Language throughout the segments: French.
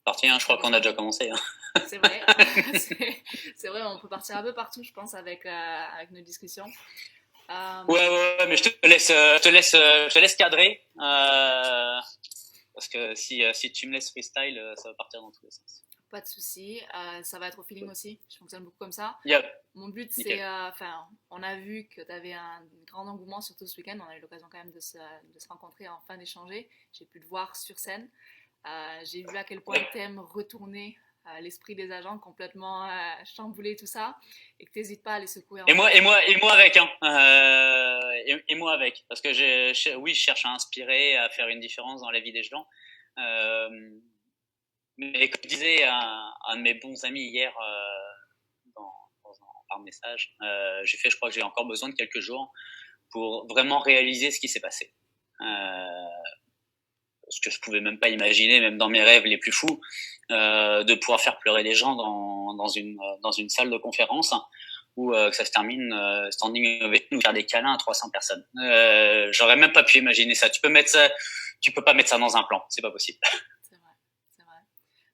parti, hein, je crois qu'on a déjà commencé, hein. C'est vrai, c'est vrai, on peut partir un peu partout, je pense, avec nos discussions. Ouais, mais je te laisse cadrer, parce que si tu me laisses freestyle, ça va partir dans tous les sens. Pas de souci, ça va être au feeling aussi, je fonctionne beaucoup comme ça. Yep, Mon but, c'est, nickel. enfin, on a vu que tu avais un grand engouement, surtout ce week-end. On a eu l'occasion quand même de se rencontrer, enfin d'échanger. J'ai pu te voir sur scène. J'ai vu à quel point tu aimes retourner l'esprit des agents, complètement chambouler tout ça, et que tu n'hésites pas à les secouer en fait. Et moi avec, hein. Et moi avec, parce que oui, je cherche à inspirer, à faire une différence dans la vie des gens. Euh, mais comme disait un de mes bons amis hier, par message, je crois que j'ai encore besoin de quelques jours pour vraiment réaliser ce qui s'est passé. Ce que je pouvais même pas imaginer, même dans mes rêves les plus fous, de pouvoir faire pleurer les gens dans une salle de conférence où que ça se termine standing ovation ou faire des câlins à 300 personnes. J'aurais même pas pu imaginer ça. Tu peux pas mettre ça dans un plan, c'est pas possible. C'est vrai, c'est vrai.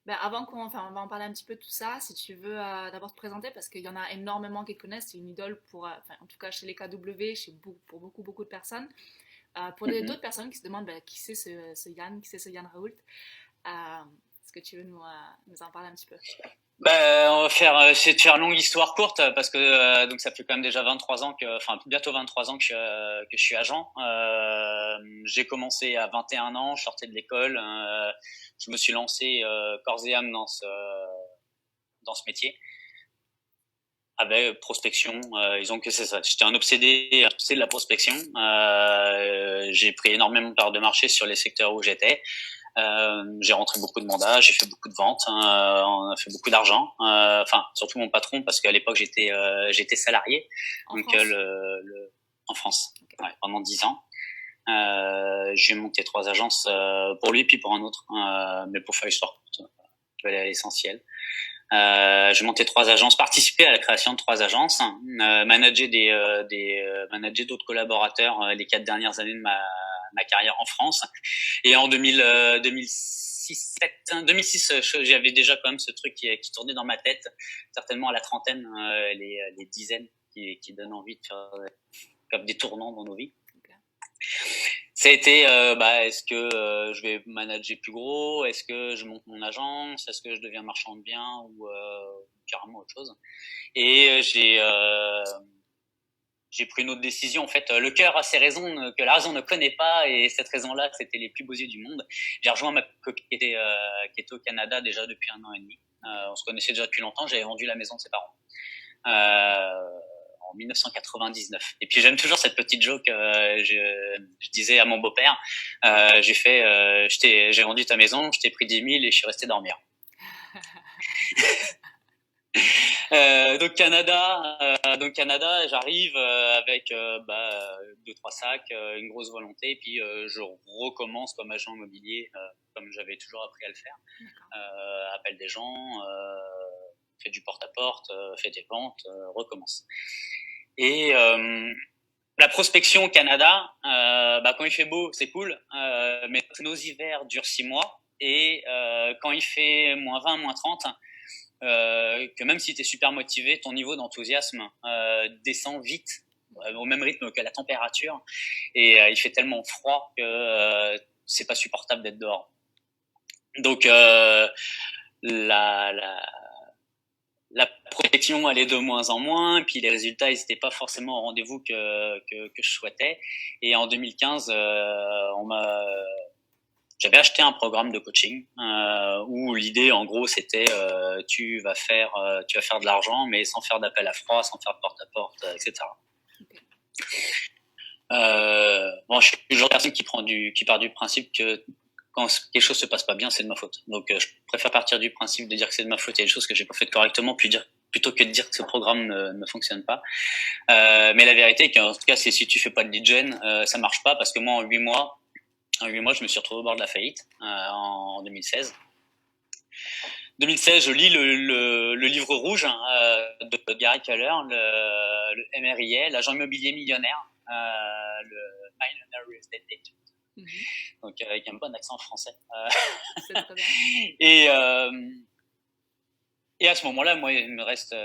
Ben, enfin, on va en parler un petit peu de tout ça, si tu veux d'abord te présenter, parce qu'il y en a énormément qui te connaissent, c'est une idole pour, enfin, en tout cas chez les KW, pour beaucoup de personnes. Pour d'autres personnes qui se demandent ben, qui c'est ce Yann, qui c'est ce Yann Raoult, est-ce que tu veux nous en parler un petit peu? On va faire, c'est de faire longue histoire courte parce que donc ça fait quand même déjà 23 ans enfin bientôt 23 ans que je suis agent. J'ai commencé à 21 ans, je sortais de l'école, je me suis lancé corps et âme dans ce métier avec prospection. Disons que c'est ça. J'étais un obsédé de la prospection. J'ai pris énormément de parts de marché sur les secteurs où j'étais. J'ai rentré beaucoup de mandats, j'ai fait beaucoup de ventes, on a fait beaucoup d'argent. Enfin, surtout mon patron parce qu'à l'époque j'étais salarié, En donc France? en France, Ok. ouais, pendant 10 ans. J'ai monté 3 agences pour lui puis pour un autre, mais pour faire l'histoire courte, je vais aller à l'essentiel. J'ai monté 3 agences, participé à la création de 3 agences, manager d'autres collaborateurs les 4 dernières années de ma carrière en France. Et en 2006, j'avais déjà quand même ce truc qui tournait dans ma tête, certainement à la trentaine, les dizaines qui donnent envie de faire comme des tournants dans nos vies. Okay. Ça a été, est-ce que je vais manager plus gros? Est-ce que je monte mon agence? Est-ce que je deviens marchand de biens ou carrément autre chose? Et j'ai pris une autre décision. En fait, le cœur a ses raisons que la raison ne connaît pas, et cette raison-là, c'était les plus beaux yeux du monde. J'ai rejoint ma copine qui était au Canada déjà depuis 1 an et demi. On se connaissait déjà depuis longtemps. J'avais vendu la maison de ses parents. En 1999. Et puis j'aime toujours cette petite joke. Je disais à mon beau-père, j'ai vendu ta maison, je t'ai pris 10 000 et je suis resté dormir. Donc Canada, j'arrive avec 2 3 sacs, une grosse volonté, et puis je recommence comme agent immobilier, comme j'avais toujours appris à le faire. Appelle des gens, fait du porte-à-porte, fait des ventes, recommence. Et la prospection au Canada, quand il fait beau, c'est cool, mais nos hivers durent 6 mois, et quand il fait -20, -30, que même si tu es super motivé, ton niveau d'enthousiasme descend vite, au même rythme que la température, et il fait tellement froid que c'est pas supportable d'être dehors. Donc la, la, la protection allait de moins en moins, et puis les résultats ils n'étaient pas forcément au rendez-vous que je souhaitais. Et en 2015, j'avais acheté un programme de coaching où l'idée en gros c'était tu vas faire de l'argent mais sans faire d'appel à froid, sans faire de porte à porte, etc. Okay. Je suis toujours personne qui part du principe que quand quelque chose se passe pas bien, c'est de ma faute. Donc je préfère partir du principe de dire que c'est de ma faute, il y a des choses que j'ai pas faites correctement, plutôt que de dire que ce programme ne fonctionne pas. Mais la vérité est qu'en tout cas, c'est si tu fais pas de lead gen, ça marche pas, parce que moi en 8 mois, je me suis retrouvé au bord de la faillite en 2016. 2016, je lis le livre rouge de Gary Keller, le MRIA, l'agent immobilier millionnaire, le Millionaire Real Estate Agent. Donc avec un bon accent français. C'est très bien. Et, et à ce moment-là, moi, il me reste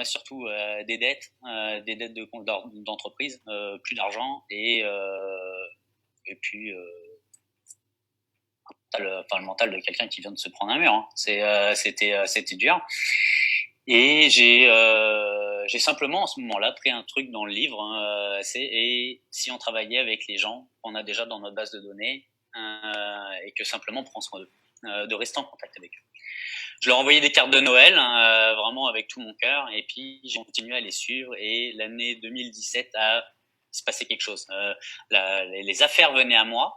surtout des dettes d'entreprise, plus d'argent et puis le mental de quelqu'un qui vient de se prendre un mur. Hein. C'était dur. Et j'ai simplement, en ce moment-là, pris un truc dans le livre. Hein, et si on travaillait avec les gens qu'on a déjà dans notre base de données et que simplement on prend soin d'eux, de rester en contact avec eux. Je leur envoyais des cartes de Noël, hein, vraiment avec tout mon cœur. Et puis, j'ai continué à les suivre. Et l'année 2017 se passé quelque chose. Les affaires venaient à moi.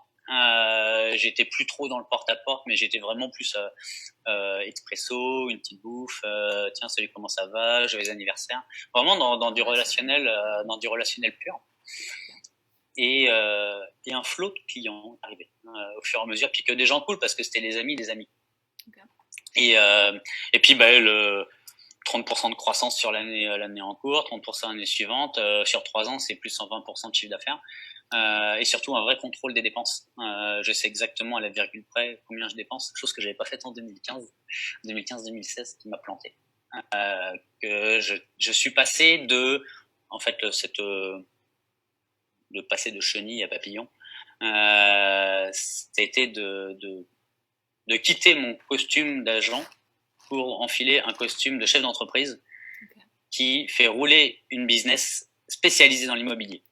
J'étais plus trop dans le porte-à-porte, mais j'étais vraiment plus expresso, une petite bouffe, tiens salut comment ça va, joyeux anniversaire, vraiment dans du relationnel, pur. Et un flot de clients arrivait au fur et à mesure, puis que des gens cool parce que c'était les amis des amis. Okay. Et puis le 30% de croissance sur l'année en cours, 30% l'année suivante, sur 3 ans c'est plus 120% de chiffre d'affaires. Et surtout un vrai contrôle des dépenses. Je sais exactement à la virgule près combien je dépense, chose que j'avais pas faite en 2015-2016 qui m'a planté. Que je suis passé de, en fait, de passer de chenille à papillon. C'était de quitter mon costume d'agent pour enfiler un costume de chef d'entreprise qui fait rouler une business spécialisée dans l'immobilier.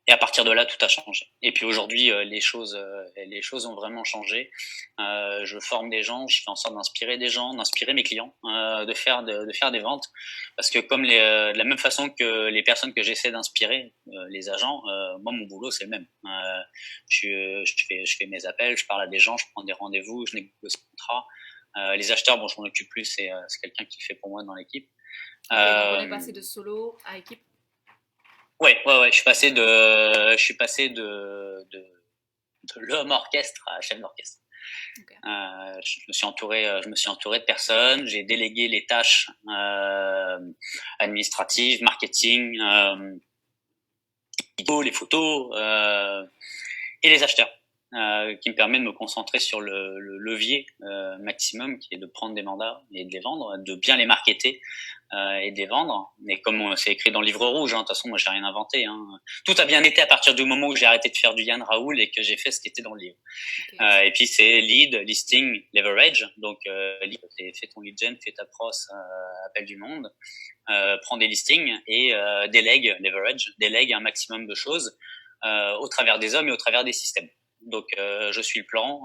Et à partir de là, tout a changé. Et puis aujourd'hui, les choses ont vraiment changé. Je forme des gens, je fais en sorte d'inspirer des gens, d'inspirer mes clients, de faire des ventes. Parce que comme de la même façon que les personnes que j'essaie d'inspirer, les agents, moi mon boulot c'est le même. Je fais mes appels, je parle à des gens, je prends des rendez-vous, je négocie des contrats. Les acheteurs, bon, je m'en occupe plus, c'est quelqu'un qui le fait pour moi dans l'équipe. Okay, donc on est passé de solo à équipe. Ouais, je suis passé de l'homme orchestre à chef d'orchestre. Okay. Je me suis entouré de personnes. J'ai délégué les tâches administratives, marketing, les photos et les acheteurs, qui me permet de me concentrer sur le levier maximum, qui est de prendre des mandats et de les vendre, de bien les marketer. Et de les vendre. Mais comme c'est écrit dans le livre rouge, de toute façon, moi, j'ai rien inventé. Tout a bien été à partir du moment où j'ai arrêté de faire du Yann Raoul et que j'ai fait ce qui était dans le livre. Okay. Et puis, c'est lead, listing, leverage. Donc, fais ton lead gen, fais ta pros, appel du monde, prends des listings et délègue, leverage, délègue un maximum de choses au travers des hommes et au travers des systèmes. Donc, je suis le plan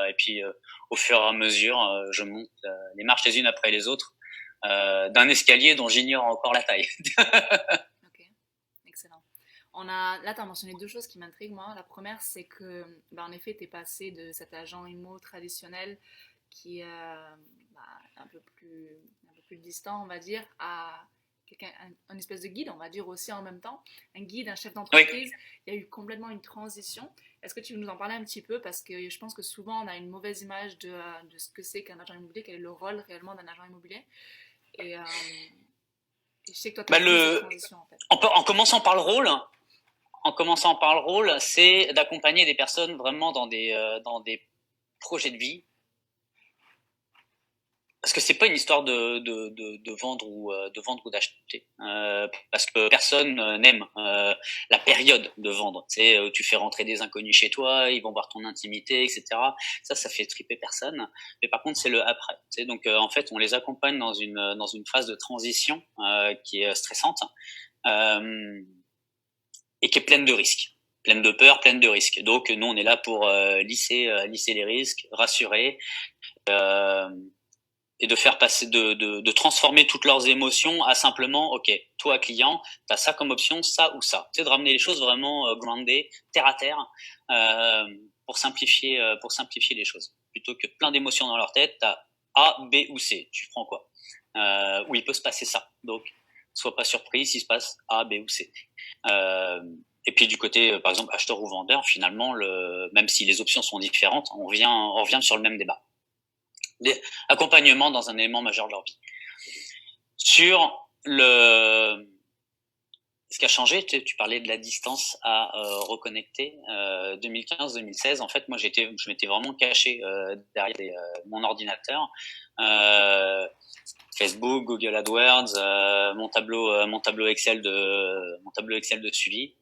et puis, au fur et à mesure, je monte les marches les unes après les autres. D'un escalier dont j'ignore encore la taille. Ok, excellent. Là, tu as mentionné 2 choses qui m'intriguent, moi. La première, c'est que, en effet, tu es passé de cet agent IMO traditionnel qui est un peu plus distant, on va dire, à un espèce de guide, on va dire aussi en même temps. Un guide, un chef d'entreprise. Oui. Il y a eu complètement une transition. Est-ce que tu veux nous en parler un petit peu? Parce que je pense que souvent, on a une mauvaise image de ce que c'est qu'un agent immobilier, quel est le rôle réellement d'un agent immobilier. Et je sais que toi, tu as fait cette transition, en fait. En commençant par le rôle, c'est d'accompagner des personnes vraiment dans des projets de vie. Parce que c'est pas une histoire de vendre ou d'acheter, parce que personne n'aime la période de vendre. Tu sais, tu fais rentrer des inconnus chez toi, ils vont voir ton intimité, etc. Ça fait triper personne. Mais par contre, c'est le après. Tu sais, donc en fait, on les accompagne dans une phase de transition qui est stressante et qui est pleine de risques, pleine de peur, pleine de risques. Donc nous, on est là pour lisser les risques, rassurer. Et de faire passer, de transformer toutes leurs émotions à simplement, ok, toi client, t'as ça comme option, ça ou ça. Tu sais, de ramener les choses vraiment groundées, terre à terre, pour simplifier les choses. Plutôt que plein d'émotions dans leur tête, t'as A, B ou C. Tu prends quoi? Où il peut se passer ça. Donc, sois pas surpris s'il se passe A, B ou C. Et puis du côté, par exemple, acheteur ou vendeur, finalement, même si les options sont différentes, on revient sur le même débat. Accompagnement dans un élément majeur de leur vie. Sur Ce qui a changé, tu parlais de la distance à reconnecter. 2015-2016, en fait, moi, je m'étais vraiment caché derrière mon ordinateur. Facebook, Google AdWords, mon tableau Excel de suivi.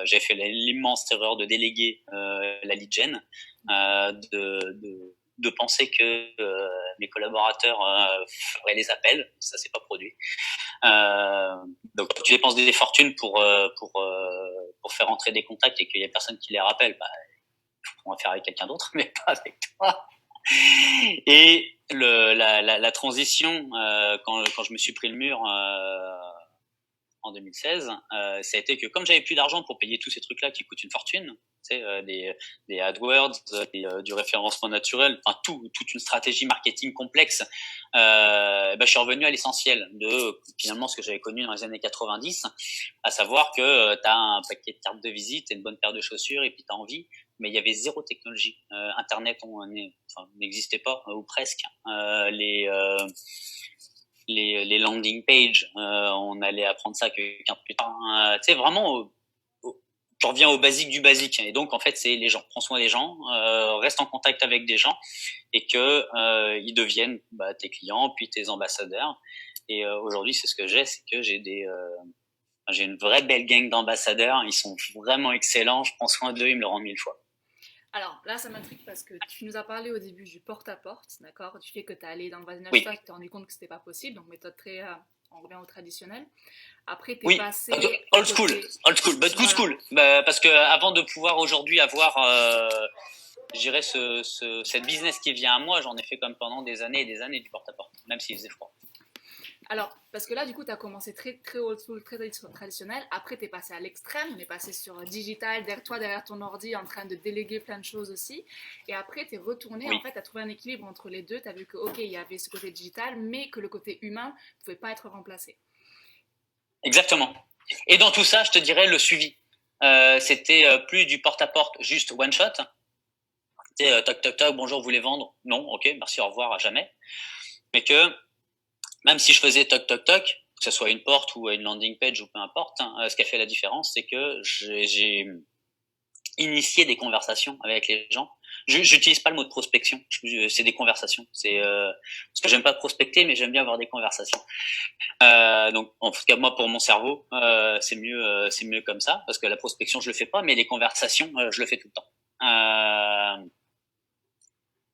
J'ai fait l'immense erreur de déléguer la lead gen, de penser que mes collaborateurs feraient les appels. Ça s'est pas produit. Donc tu dépenses des fortunes pour faire entrer des contacts et qu'il y a personne qui les rappelle, bah, on va faire avec quelqu'un d'autre, mais pas avec toi. Et la transition, quand je me suis pris le mur en 2016, ça a été que comme j'avais plus d'argent pour payer tous ces trucs-là qui coûtent une fortune, tu sais, des AdWords, du référencement naturel, enfin toute une stratégie marketing complexe, je suis revenu à l'essentiel de finalement ce que j'avais connu dans les années 90, à savoir que tu as un paquet de cartes de visite et une bonne paire de chaussures et puis tu as envie, mais il y avait zéro technologie. Internet n'existait pas, ou presque. Les landing pages, on allait apprendre ça quelqu'un plus tard. Tu sais, vraiment, tu reviens au basique du basique. Et donc, en fait, c'est les gens. Prends soin des gens, reste en contact avec des gens et que ils deviennent tes clients, puis tes ambassadeurs. Et aujourd'hui, c'est ce que c'est que j'ai une vraie belle gang d'ambassadeurs. Ils sont vraiment excellents. Je prends soin d'eux, ils me le rendent 1000 fois. Alors là, ça m'intrigue parce que tu nous as parlé au début du porte-à-porte, d'accord? Du fait que tu es allé dans le voisinage, Oui. tu t'es rendu compte que c'était pas possible, donc méthode très. On revient au traditionnel. Après, tu es Oui, passé. old school, but good school. Parce que avant de pouvoir aujourd'hui avoir, je dirais, cette business qui vient à moi, j'en ai fait comme pendant des années et des années du porte-à-porte, même s'il faisait froid. Alors, parce que là, du coup, tu as commencé très, très old school, très traditionnel. Après, tu es passé à l'extrême. On est passé sur digital, derrière ton ordi, en train de déléguer plein de choses aussi. Et après, tu es retourné. Oui. En fait, tu as trouvé un équilibre entre les deux. Tu as vu que, OK, il y avait ce côté digital, mais que le côté humain ne pouvait pas être remplacé. Exactement. Et dans tout ça, je te dirais le suivi. C'était plus du porte-à-porte, juste one shot. C'était toc, toc, toc, bonjour, vous voulez vendre? Non, ok, merci, au revoir, à jamais. Mais que même si je faisais toc toc toc, que ce soit une porte ou une landing page ou peu importe, ce qui a fait la différence, c'est que j'ai initié des conversations avec les gens. J'utilise pas le mot de prospection, c'est des conversations. C'est parce que j'aime pas prospecter, mais j'aime bien avoir des conversations. Donc en tout cas moi pour mon cerveau, c'est mieux comme ça, parce que la prospection je le fais pas, mais les conversations je le fais tout le temps.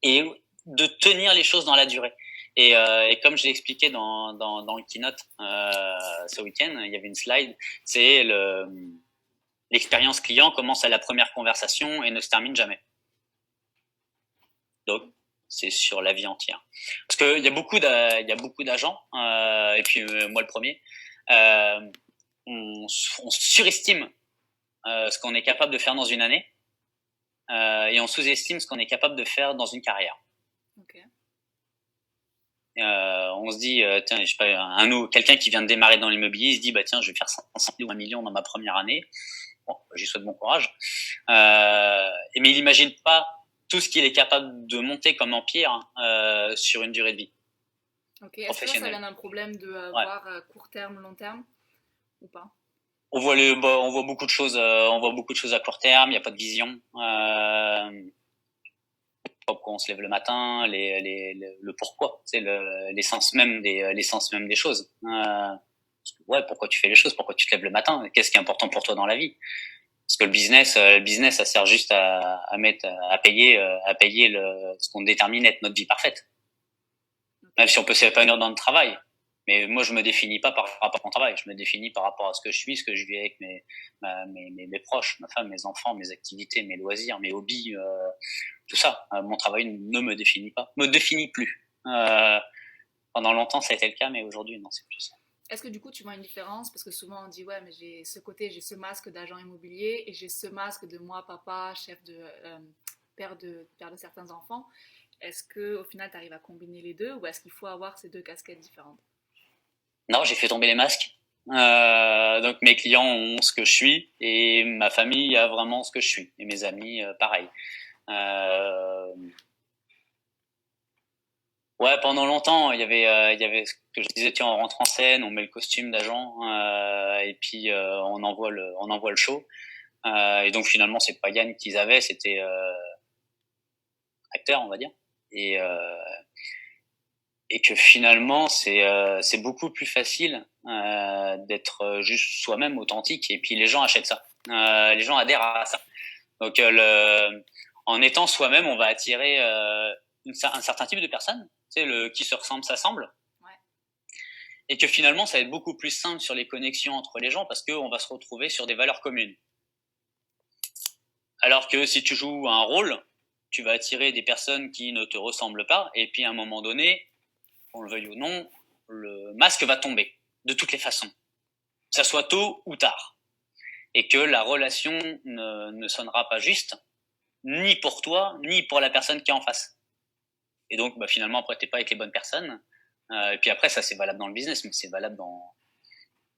Et de tenir les choses dans la durée. Et comme je l'ai expliqué dans le keynote ce week-end, il y avait une slide, c'est l'expérience client commence à la première conversation et ne se termine jamais. Donc c'est sur la vie entière. Parce qu'il y a beaucoup d'agents, et puis moi le premier, on surestime ce qu'on est capable de faire dans une année, et on sous-estime ce qu'on est capable de faire dans une carrière. Okay. On se dit, tiens, je sais pas, quelqu'un qui vient de démarrer dans l'immobilier, il se dit, bah tiens, je vais faire 500 000 ou 1 million dans ma première année. Bon, j'y souhaite bon courage. Mais il n'imagine pas tout ce qu'il est capable de monter comme empire sur une durée de vie. Ok, est-ce que ça vient d'un problème de voir court terme, long terme ou pas? On voit beaucoup de choses, à court terme. Il n'y a pas de vision. Pourquoi on se lève le matin, le pourquoi, c'est l'essence même des choses. Pourquoi tu fais les choses, pourquoi tu te lèves le matin, qu'est-ce qui est important pour toi dans la vie? Parce que le business, ça sert juste à payer ce qu'on détermine être notre vie parfaite. Même si on peut s'épanouir dans le travail. Mais moi, je me définis pas par rapport à mon travail. Je me définis par rapport à ce que je suis, ce que je vis avec mes proches, ma femme, mes enfants, mes activités, mes loisirs, mes hobbies, tout ça. Mon travail ne me définit pas, me définit plus. Pendant longtemps, ça a été le cas, mais aujourd'hui, non, c'est plus ça. Est-ce que du coup, tu vois une différence? Parce que souvent, on dit, ouais, mais j'ai ce masque d'agent immobilier et j'ai ce masque de moi, papa, chef père de certains enfants. Est-ce qu'au final, tu arrives à combiner les deux ou est-ce qu'il faut avoir ces deux casquettes différentes? Non, j'ai fait tomber les masques. Donc mes clients ont ce que je suis et ma famille a vraiment ce que je suis. Et mes amis, pareil. Ouais, pendant longtemps, il y avait ce que je disais, tiens, on rentre en scène, on met le costume d'agent, et puis on envoie le show. Et donc finalement, c'est pas Yann qu'ils avaient, c'était acteur, on va dire. Et, euh, et que finalement, c'est beaucoup plus facile d'être juste soi-même, authentique. Et puis les gens achètent ça. Les gens adhèrent à ça. Donc en étant soi-même, on va attirer un certain type de personnes. Tu sais, le qui se ressemble s'assemble. Ouais. Et que finalement, ça va être beaucoup plus simple sur les connexions entre les gens parce qu'on va se retrouver sur des valeurs communes. Alors que si tu joues un rôle, tu vas attirer des personnes qui ne te ressemblent pas, et puis à un moment donné, qu'on le veuille ou non, le masque va tomber, de toutes les façons. Que ça soit tôt ou tard. Et que la relation ne sonnera pas juste, ni pour toi, ni pour la personne qui est en face. Et donc, bah, finalement, après, t'es pas avec les bonnes personnes. Et puis après, ça, c'est valable dans le business, mais c'est valable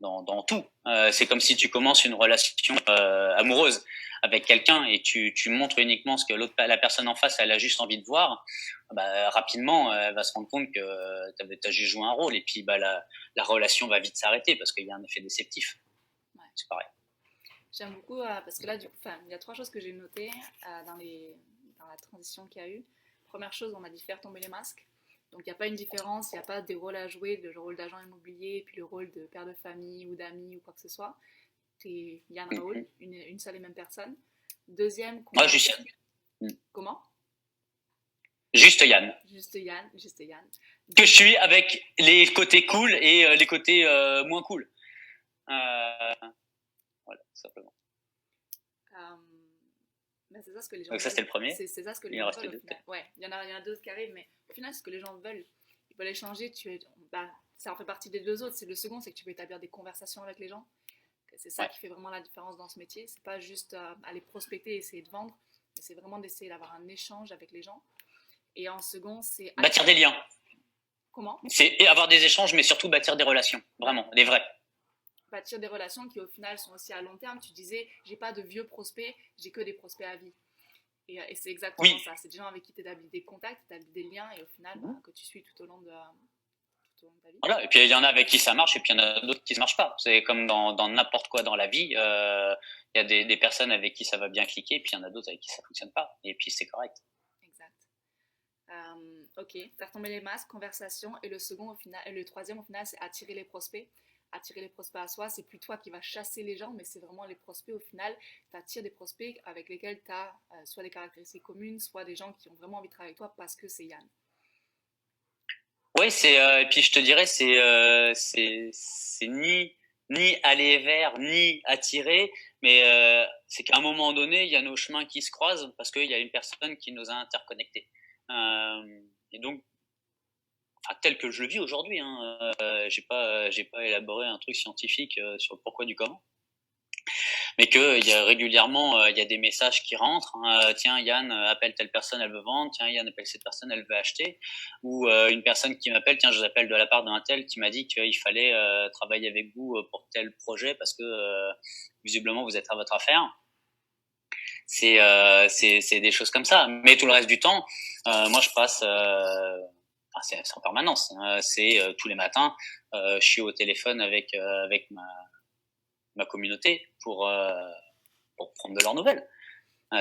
dans tout. C'est comme si tu commences une relation amoureuse avec quelqu'un et tu montres uniquement ce que la personne en face, elle a juste envie de voir. Bah, rapidement, elle va se rendre compte que t'as juste joué un rôle et puis bah, la relation va vite s'arrêter parce qu'il y a un effet déceptif. Ouais. C'est pareil. J'aime beaucoup parce que là, du coup, il y a trois choses que j'ai notées dans la transition qu'il y a eu. Première chose, on a dit faire tomber les masques. Donc, il n'y a pas une différence, il n'y a pas des rôles à jouer, le rôle d'agent immobilier, et puis le rôle de père de famille ou d'ami ou quoi que ce soit. C'est Yann Raoul, une seule et même personne. Deuxième, Moi, juste Yann. Comment? Juste Yann. Juste Yann, juste Yann. Que je suis avec les côtés cool et les côtés moins cool. Voilà, simplement. Ben c'est ça ce que les gens Donc ça, veulent. c'était le premier. C'est ça ce que les gens veulent au final. Ouais, il y en a d'autres qui arrivent, mais au final, ce que les gens veulent, ils veulent échanger. Bah, ça en fait partie des deux autres. C'est le second, c'est que tu peux établir des conversations avec les gens. C'est ça qui fait vraiment la différence dans ce métier. C'est pas juste aller prospecter et essayer de vendre, mais c'est vraiment d'essayer d'avoir un échange avec les gens. Et en second, c'est bâtir des liens. Comment? C'est avoir des échanges, mais surtout bâtir des relations, vraiment, des vrais. Bâtir des relations qui au final sont aussi à long terme. Tu disais, j'ai pas de vieux prospects, j'ai que des prospects à vie. Et c'est exactement ça. C'est des gens avec qui tu établis des contacts, tu établis des liens et au final, que tu suis tout au long de ta vie. Voilà, et puis il y en a avec qui ça marche et puis il y en a d'autres qui ne marchent pas. C'est comme dans n'importe quoi dans la vie. Il y a des personnes avec qui ça va bien cliquer et puis il y en a d'autres avec qui ça ne fonctionne pas. Et puis c'est correct. Exact. Ok, faire tomber les masques, conversation. Et le second, au final, et le troisième, au final, c'est attirer les prospects. Attirer les prospects à soi, c'est plus toi qui vas chasser les gens, mais c'est vraiment les prospects. Au final, tu attires des prospects avec lesquels tu as soit des caractéristiques communes, soit des gens qui ont vraiment envie de travailler avec toi parce que c'est Yann. Oui, et puis je te dirais, c'est ni aller vers, ni attirer, mais c'est qu'à un moment donné, il y a nos chemins qui se croisent parce qu'il y a une personne qui nous a interconnectés. Et donc, enfin, tel que je le vis aujourd'hui, hein, j'ai pas élaboré un truc scientifique sur le pourquoi du comment, mais que il y a régulièrement il y a des messages qui rentrent. Hein, tiens, Yann appelle telle personne, elle veut vendre. Tiens, Yann appelle cette personne, elle veut acheter. Ou une personne qui m'appelle, tiens, je vous appelle de la part d'un tel qui m'a dit qu'il fallait travailler avec vous pour tel projet parce que visiblement vous êtes à votre affaire. C'est des choses comme ça. Mais tout le reste du temps, moi je passe c'est en permanence. C'est tous les matins, je suis au téléphone avec ma communauté pour prendre de leurs nouvelles.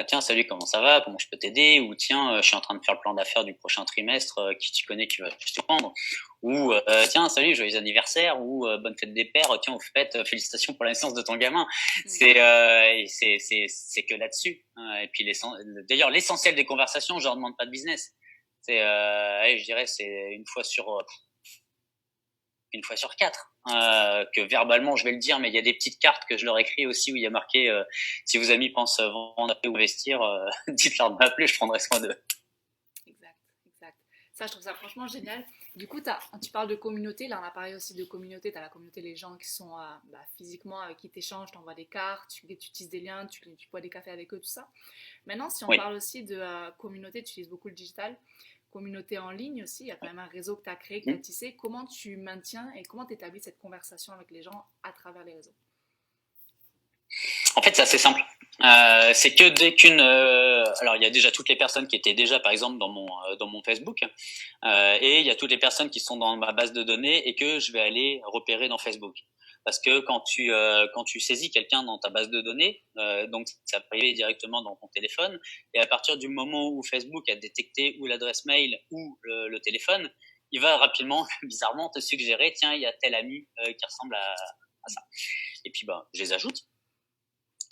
Tiens, salut, comment ça va? Comment je peux t'aider? Ou tiens, je suis en train de faire le plan d'affaires du prochain trimestre, qui tu connais qui va te prendre? Ou tiens, salut, joyeux anniversaire, ou bonne fête des pères, tiens, au fait, félicitations pour la naissance de ton gamin. C'est que là-dessus. Et puis d'ailleurs, l'essentiel des conversations, je leur demande pas de business. Je dirais, c'est une fois sur 4 que verbalement je vais le dire, mais il y a des petites cartes que je leur écris aussi où il y a marqué si vos amis pensent vendre ou investir, dites-leur de m'appeler, je prendrai soin d'eux. Exact. Ça, je trouve ça franchement génial. Du coup, tu parles de communauté, là on a parlé aussi de communauté, tu as la communauté, les gens qui sont physiquement avec qui tu échanges, tu envoies des cartes, tu tisses des liens, tu bois des cafés avec eux, tout ça. Maintenant, si on parle aussi de communauté, tu utilises beaucoup le digital, communauté en ligne aussi, il y a quand même un réseau que tu as créé, que tu as tissé. Comment tu maintiens et comment tu établis cette conversation avec les gens à travers les réseaux? En fait, c'est assez simple. C'est que dès qu'une, alors il y a déjà toutes les personnes qui étaient déjà par exemple dans mon Facebook, et il y a toutes les personnes qui sont dans ma base de données et que je vais aller repérer dans Facebook. Parce que quand tu saisis quelqu'un dans ta base de données, donc ça peut arriver directement dans ton téléphone, et à partir du moment où Facebook a détecté ou l'adresse mail ou le téléphone, il va rapidement, bizarrement, te suggérer, tiens, il y a tel ami qui ressemble à ça. Et puis ben, je les ajoute.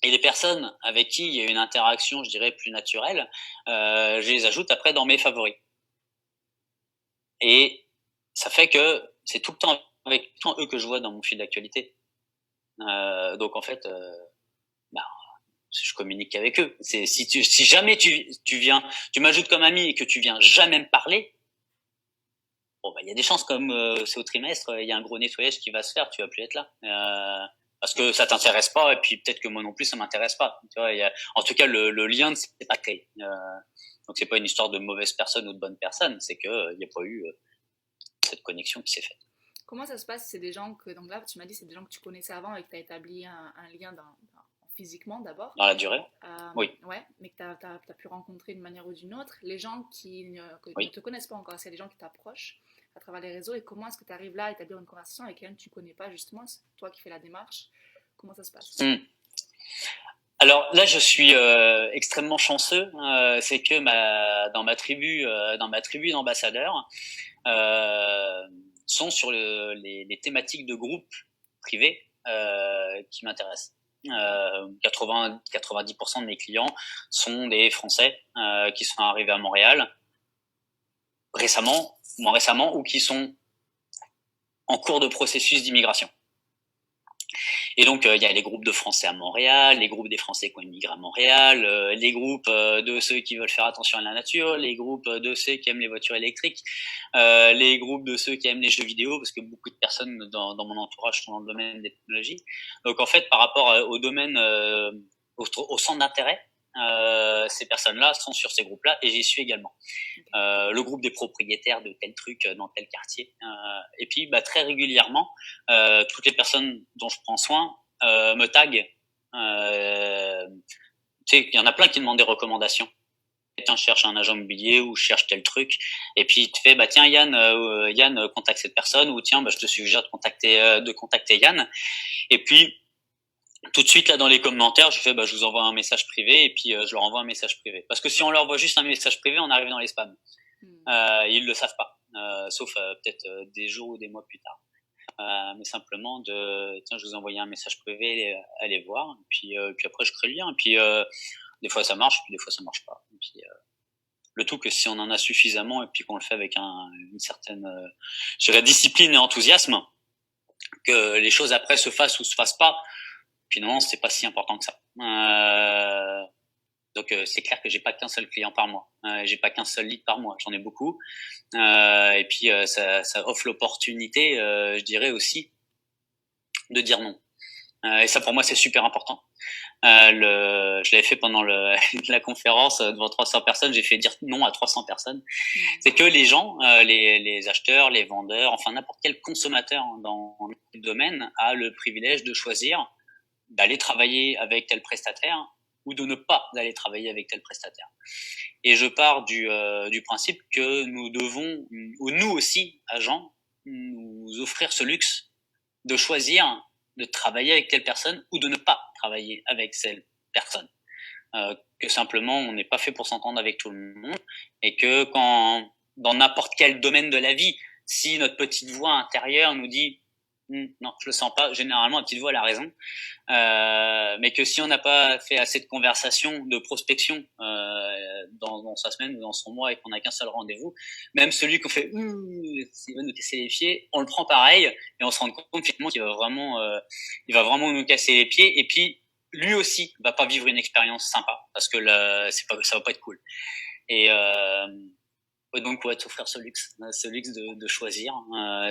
Et les personnes avec qui il y a une interaction, je dirais, plus naturelle, je les ajoute après dans mes favoris. Et ça fait que c'est tout le temps avec eux que je vois dans mon fil d'actualité. Donc en fait, bah, je communique avec eux. Si jamais tu viens, tu m'ajoutes comme ami et que tu viens jamais me parler, bon bah il y a des chances comme c'est au trimestre, il y a un gros nettoyage qui va se faire, tu vas plus être là. Parce que ça t'intéresse pas et puis peut-être que moi non plus ça m'intéresse pas. Tu vois, en tout cas le lien c'est pas créé. Donc c'est pas une histoire de mauvaise personne ou de bonne personne, c'est que il y a pas eu cette connexion qui s'est faite. Comment ça se passe? C'est des gens que, donc là, tu m'as dit, c'est des gens que tu connaissais avant et que tu as établi un lien physiquement d'abord. Dans la durée. Oui. Ouais, mais que tu as pu rencontrer d'une manière ou d'une autre. Les gens ne te connaissent pas encore, c'est les gens qui t'approchent à travers les réseaux. Et comment est-ce que tu arrives là à établir une conversation avec quelqu'un que tu ne connais pas, justement? C'est toi qui fais la démarche. Comment ça se passe? Alors là, je suis extrêmement chanceux. C'est que dans ma tribu d'ambassadeurs, sont sur les thématiques de groupe privés qui m'intéressent. 90% de mes clients sont des Français qui sont arrivés à Montréal moins récemment, ou qui sont en cours de processus d'immigration. Et donc, il y a les groupes de Français à Montréal, les groupes des Français qui ont immigré à Montréal, les groupes de ceux qui veulent faire attention à la nature, les groupes de ceux qui aiment les voitures électriques, les groupes de ceux qui aiment les jeux vidéo, parce que beaucoup de personnes dans mon entourage sont dans le domaine des technologies. Donc, en fait, par rapport au domaine, au centre d'intérêt, ces personnes-là sont sur ces groupes-là et j'y suis également. Le groupe des propriétaires de tel truc dans tel quartier. Et puis, bah, très régulièrement, toutes les personnes dont je prends soin me taguent. Tu sais, il y en a plein qui demandent des recommandations. Tiens, je cherche un agent immobilier ou je cherche tel truc. Et puis, tu fais, bah, tiens, Yann, contacte cette personne, ou tiens, bah, je te suggère de contacter Yann. Et puis, tout de suite là dans les commentaires, je fais bah je vous envoie un message privé et puis je leur envoie un message privé. Parce que si on leur envoie juste un message privé, on arrive dans les spams. Ils le savent pas, sauf peut-être des jours ou des mois plus tard. Mais simplement tiens, je vous envoie un message privé, allez voir. Et puis après je crée le lien. Et puis des fois ça marche, puis des fois ça marche pas. Et puis le tout que si on en a suffisamment et puis qu'on le fait avec une certaine je dirais discipline et enthousiasme, que les choses après se fassent ou se fassent pas, finalement c'est pas si important que ça. Donc c'est clair que j'ai pas qu'un seul client par mois, j'ai pas qu'un seul lead par mois, j'en ai beaucoup. Et puis ça offre l'opportunité, je dirais aussi, de dire non. Et ça pour moi c'est super important. Je l'avais fait pendant la conférence devant 300 personnes, j'ai fait dire non à 300 personnes. C'est que les gens, les acheteurs, les vendeurs, enfin n'importe quel consommateur dans le domaine a le privilège de choisir d'aller travailler avec tel prestataire ou de ne pas aller travailler avec tel prestataire. Et je pars du principe que nous devons, ou nous aussi, agents, nous offrir ce luxe de choisir de travailler avec telle personne ou de ne pas travailler avec cette personne. Que simplement, on n'est pas fait pour s'entendre avec tout le monde et que dans n'importe quel domaine de la vie, si notre petite voix intérieure nous dit non, je le sens pas. Généralement, la petite voix elle a raison, mais que si on n'a pas fait assez de conversations, de prospection dans sa semaine ou dans son mois et qu'on n'a qu'un seul rendez-vous, même celui qu'on fait, il va nous casser les pieds, on le prend pareil et on se rend compte finalement qu'il va vraiment nous casser les pieds. Et puis lui aussi va pas vivre une expérience sympa parce que ça va pas être cool. Et donc ouais, t'offrir ce luxe de choisir,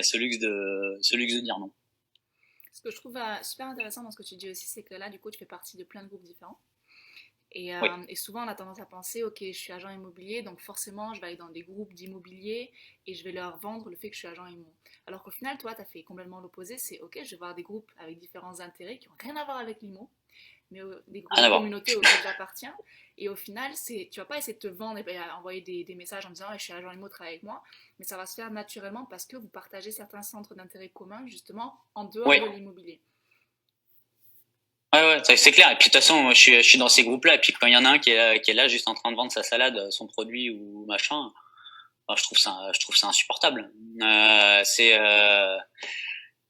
ce luxe de dire non. Ce que je trouve super intéressant dans ce que tu dis aussi, c'est que là, du coup, tu fais partie de plein de groupes différents. Oui. Et souvent, on a tendance à penser, ok, je suis agent immobilier, donc forcément, je vais aller dans des groupes d'immobilier et je vais leur vendre le fait que je suis agent immo. Alors qu'au final, toi, tu as fait complètement l'opposé, c'est ok, je vais voir des groupes avec différents intérêts qui n'ont rien à voir avec l'immo, mais des Rien à voir. communautés auxquelles j'appartiens. Et au final, tu vas pas essayer de te vendre et envoyer des messages en disant je suis agent IMO, travaille avec moi, mais ça va se faire naturellement parce que vous partagez certains centres d'intérêt communs justement en dehors Oui. de l'immobilier. Ouais, c'est clair. Et puis de toute façon, moi, je suis dans ces groupes-là. Et puis quand il y en a un qui est là juste en train de vendre sa salade, son produit ou machin, bah, je trouve ça insupportable.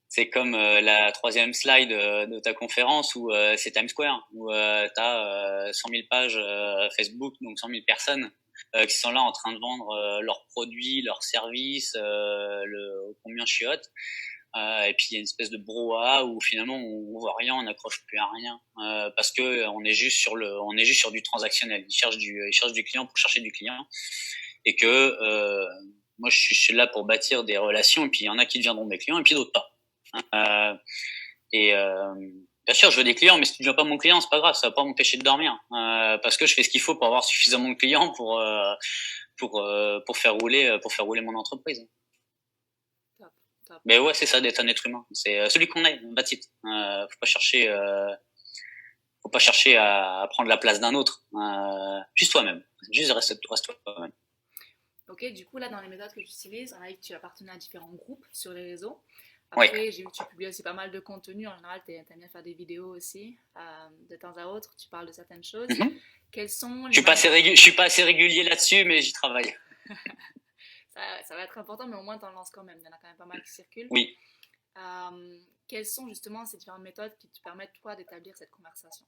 C'est comme la troisième slide de ta conférence où c'est Times Square, où t'as 100 000 pages Facebook, donc 100 000 personnes qui sont là en train de vendre leurs produits, leurs services, combien je chiotte. Et puis il y a une espèce de brouhaha où finalement on voit rien, on n'accroche plus à rien parce que on est juste sur du transactionnel. Ils cherchent du client pour chercher du client et que moi je suis là pour bâtir des relations et puis il y en a qui deviendront mes clients et puis d'autres pas. Euh, et bien sûr je veux des clients, mais si tu ne deviens pas mon client c'est pas grave, ça va pas m'empêcher de dormir parce que je fais ce qu'il faut pour avoir suffisamment de clients pour faire rouler mon entreprise. Top, top. Mais ouais, c'est ça d'être un être humain. C'est celui qu'on est, that's it. Faut pas chercher à prendre la place d'un autre. Juste toi-même. Juste reste toi-même. Ok, du coup, là, dans les méthodes que tu utilises, on a vu que tu appartenais à différents groupes sur les réseaux. Oui. Après, j'ai vu que tu publies aussi pas mal de contenu. En général, tu aimes bien faire des vidéos aussi. De temps à autre, tu parles de certaines choses. Mm-hmm. Quels sont les... Je suis pas assez régulier là-dessus, mais j'y travaille. ça va être important, mais au moins, tu en lances quand même. Il y en a quand même pas mal qui circulent. Oui. Quelles sont justement ces différentes méthodes qui te permettent, toi, d'établir cette conversation?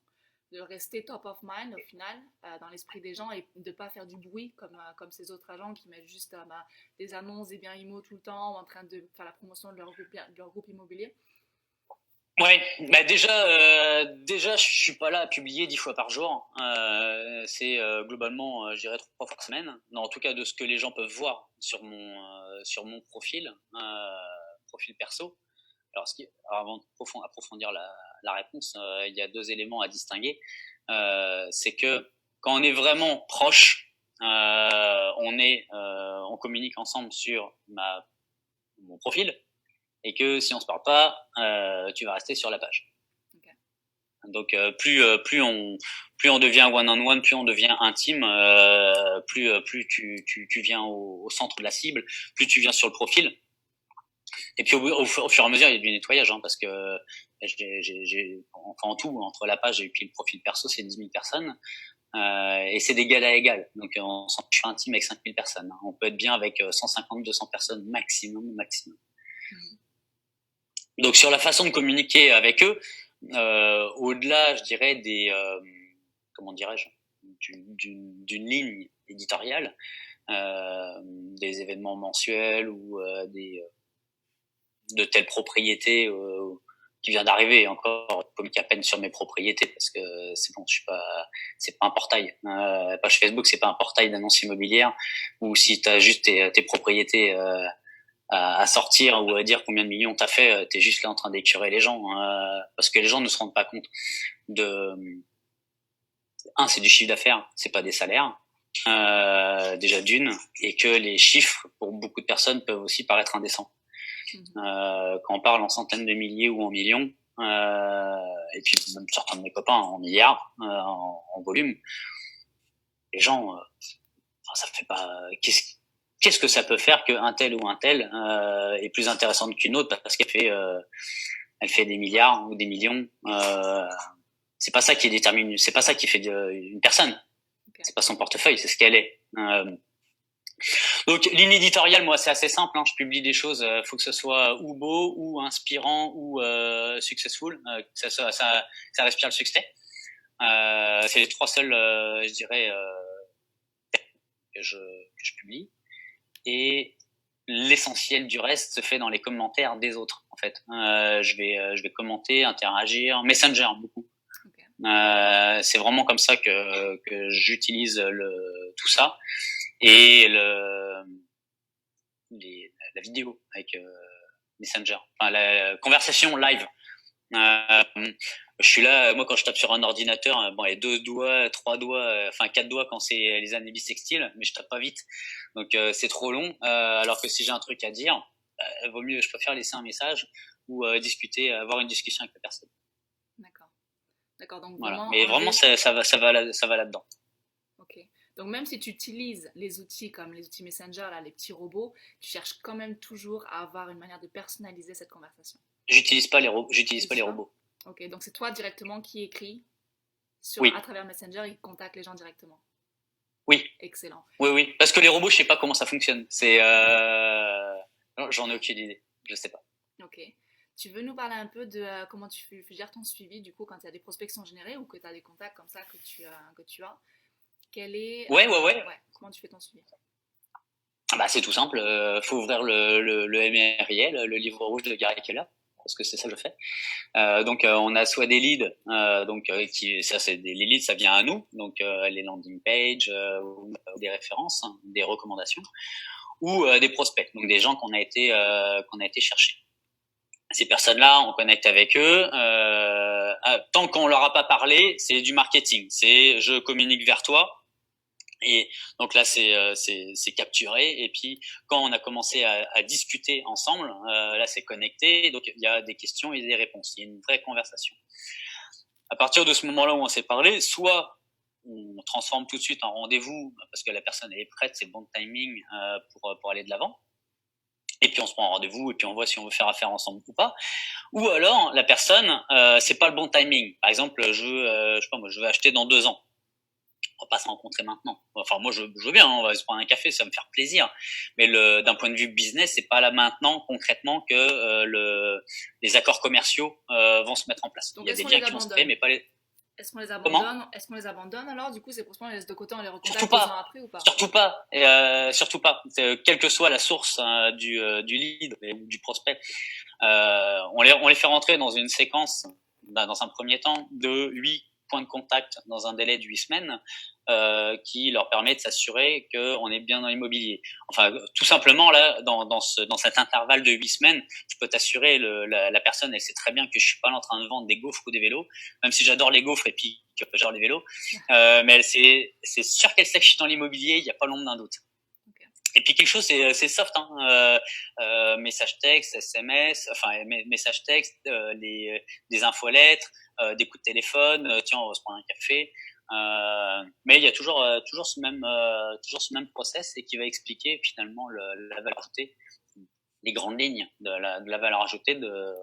De rester top of mind au final dans l'esprit des gens et de ne pas faire du bruit comme ces autres agents qui mettent juste des annonces des biens immo tout le temps ou en train de faire la promotion de leur groupe immobilier. Ouais, bah déjà je suis pas là à publier 10 fois par jour. C'est globalement, je dirais 3 fois par semaine. Non, en tout cas de ce que les gens peuvent voir sur mon profil perso. Alors, avant d'approfondir la réponse, il y a 2 éléments à distinguer. C'est que quand on est vraiment proche, on communique ensemble sur mon profil, et que si on se parle pas, tu vas rester sur la page. Okay. Donc plus on devient one-on-one, plus on devient intime, plus tu viens au centre de la cible, plus tu viens sur le profil. Et puis au fur et à mesure, il y a du nettoyage, hein, parce que en tout, entre la page et puis le profil perso, c'est 10 000 personnes. Et c'est d'égal à égal. Donc je suis intime avec 5 000 personnes. Hein. On peut être bien avec 150, 200 personnes maximum. Mm-hmm. Donc sur la façon de communiquer avec eux, au-delà, je dirais, comment dirais-je, d'une ligne éditoriale, des événements mensuels ou de telle propriété qui vient d'arriver. Encore, je communique à peine sur mes propriétés parce que c'est bon, c'est pas un portail. Page Facebook, c'est pas un portail d'annonces immobilières où si t'as juste tes propriétés à sortir ou à dire combien de millions t'as fait, t'es juste là en train d'écurer les gens parce que les gens ne se rendent pas compte c'est du chiffre d'affaires, c'est pas des salaires. Déjà d'une, et que les chiffres pour beaucoup de personnes peuvent aussi paraître indécents. Quand on parle en centaines de milliers ou en millions, et puis même certains de mes copains en milliards, en volume, les gens, ça fait pas. Qu'est-ce que ça peut faire qu'un tel ou un tel est plus intéressante qu'une autre parce qu'elle fait des milliards ou des millions. C'est pas ça qui détermine, c'est pas ça qui fait une personne. Okay. C'est pas son portefeuille, c'est ce qu'elle est. Donc ligne éditoriale, moi c'est assez simple. Hein, je publie des choses, faut que ce soit ou beau, ou inspirant, ou successful, que ça respire le succès. C'est les 3 seuls, je dirais, que je publie. Et l'essentiel du reste se fait dans les commentaires des autres. En fait, je vais commenter, interagir, Messenger beaucoup. Okay. C'est vraiment comme ça que j'utilise tout ça. Et la vidéo avec Messenger, enfin la conversation live. Je suis là, moi quand je tape sur un ordinateur, bon, il y a 2 doigts, 3 doigts, enfin 4 doigts quand c'est les années bissextiles, mais je tape pas vite, donc c'est trop long. Alors que si j'ai un truc à dire, vaut mieux, je préfère laisser un message ou discuter, avoir une discussion avec la personne. D'accord. D'accord, donc Voilà. vraiment Mais vraiment, enlever. ça va là-dedans. Ok. Donc même si tu utilises les outils comme les outils Messenger, là, les petits robots, tu cherches quand même toujours à avoir une manière de personnaliser cette conversation. J'utilise pas N'hésite les pas. robots. Ok, donc c'est toi directement qui écris à Oui, travers Messenger et qui contacte les gens directement. oui, Excellent. oui, oui. Parce que les robots, je sais pas comment ça fonctionne. Non, j'en ai aucune idée. Je sais pas. Ok. Tu veux nous parler un peu de comment tu gères ton suivi du coup quand il y a des prospections générées ou que tu as des contacts comme ça que tu as. Ouais, ouais, ouais. Ouais, comment tu fais ton suivi? Bah, c'est tout simple. Faut ouvrir le MRIL, le livre rouge de Gary Keller, parce que c'est ça que je fais. Donc, on a soit des leads, les leads, ça vient à nous, donc les landing pages, ou des références, hein, des recommandations, ou des prospects, donc des gens qu'on a été chercher. Ces personnes-là, on connecte avec eux. Tant qu'on leur a pas parlé, c'est du marketing. C'est je communique vers toi. Et donc là, c'est capturé. Et puis, quand on a commencé à discuter ensemble, là, c'est connecté. Donc, il y a des questions et des réponses. Il y a une vraie conversation. À partir de ce moment-là où on s'est parlé, soit on transforme tout de suite en rendez-vous parce que la personne est prête, c'est le bon timing pour aller de l'avant. Et puis on se prend un rendez-vous et puis on voit si on veut faire affaire ensemble ou pas. Ou alors la personne, c'est pas le bon timing. Par exemple, je sais pas moi, je veux acheter dans 2 ans. On va pas se rencontrer maintenant. Enfin, moi, je veux bien, on va se prendre un café, ça va me faire plaisir. Mais d'un point de vue business, c'est pas là maintenant, concrètement, que les accords commerciaux vont se mettre en place. Donc Il y a est-ce des qu'on les liens qui vont se créer, abandonne? mais pas les... Est-ce qu'on les Comment? abandonne? Est-ce qu'on les abandonne alors? Du coup, c'est pour ça qu'on les laisse de côté, on les Surtout recontacte 2 ans pas. après ou pas? Surtout pas. Surtout pas. Quelle que soit la source du lead ou du prospect, on les fait rentrer dans une séquence, dans un premier temps, de 8 points de contact dans un délai de 8 semaines, qui leur permet de s'assurer qu'on est bien dans l'immobilier. Enfin, tout simplement, là, dans cet intervalle de 8 semaines, je peux t'assurer, la personne, elle sait très bien que je suis pas là en train de vendre des gaufres ou des vélos, même si j'adore les gaufres et puis que j'adore les vélos, mais c'est sûr qu'elle sait que je suis dans l'immobilier, il n'y a pas l'ombre d'un doute. Ok. Et puis quelque chose, c'est soft, hein. Message texte, SMS, enfin message texte, des infolettres, des coups de téléphone. Tiens, on va se prendre un café. Mais il y a toujours ce même process et qui va expliquer finalement la valeur ajoutée, les grandes lignes de la valeur ajoutée de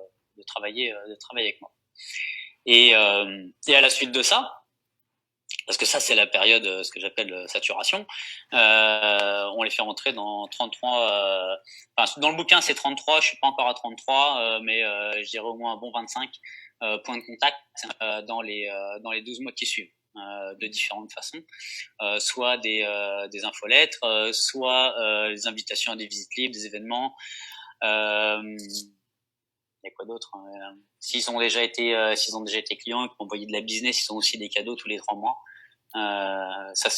travailler avec moi. Et à la suite de ça, parce que ça c'est la période, ce que j'appelle saturation, on les fait rentrer dans 33, dans le bouquin c'est 33, je suis pas encore à 33, mais je dirais au moins un bon 25 points de contact dans les 12 mois qui suivent, de différentes façons, soit des infolettres, soit des invitations à des visites libres, des événements, il y a quoi d'autre, s'ils ont déjà été clients et qu'on envoyé de la business, ils ont aussi des cadeaux tous les 3 mois. Ça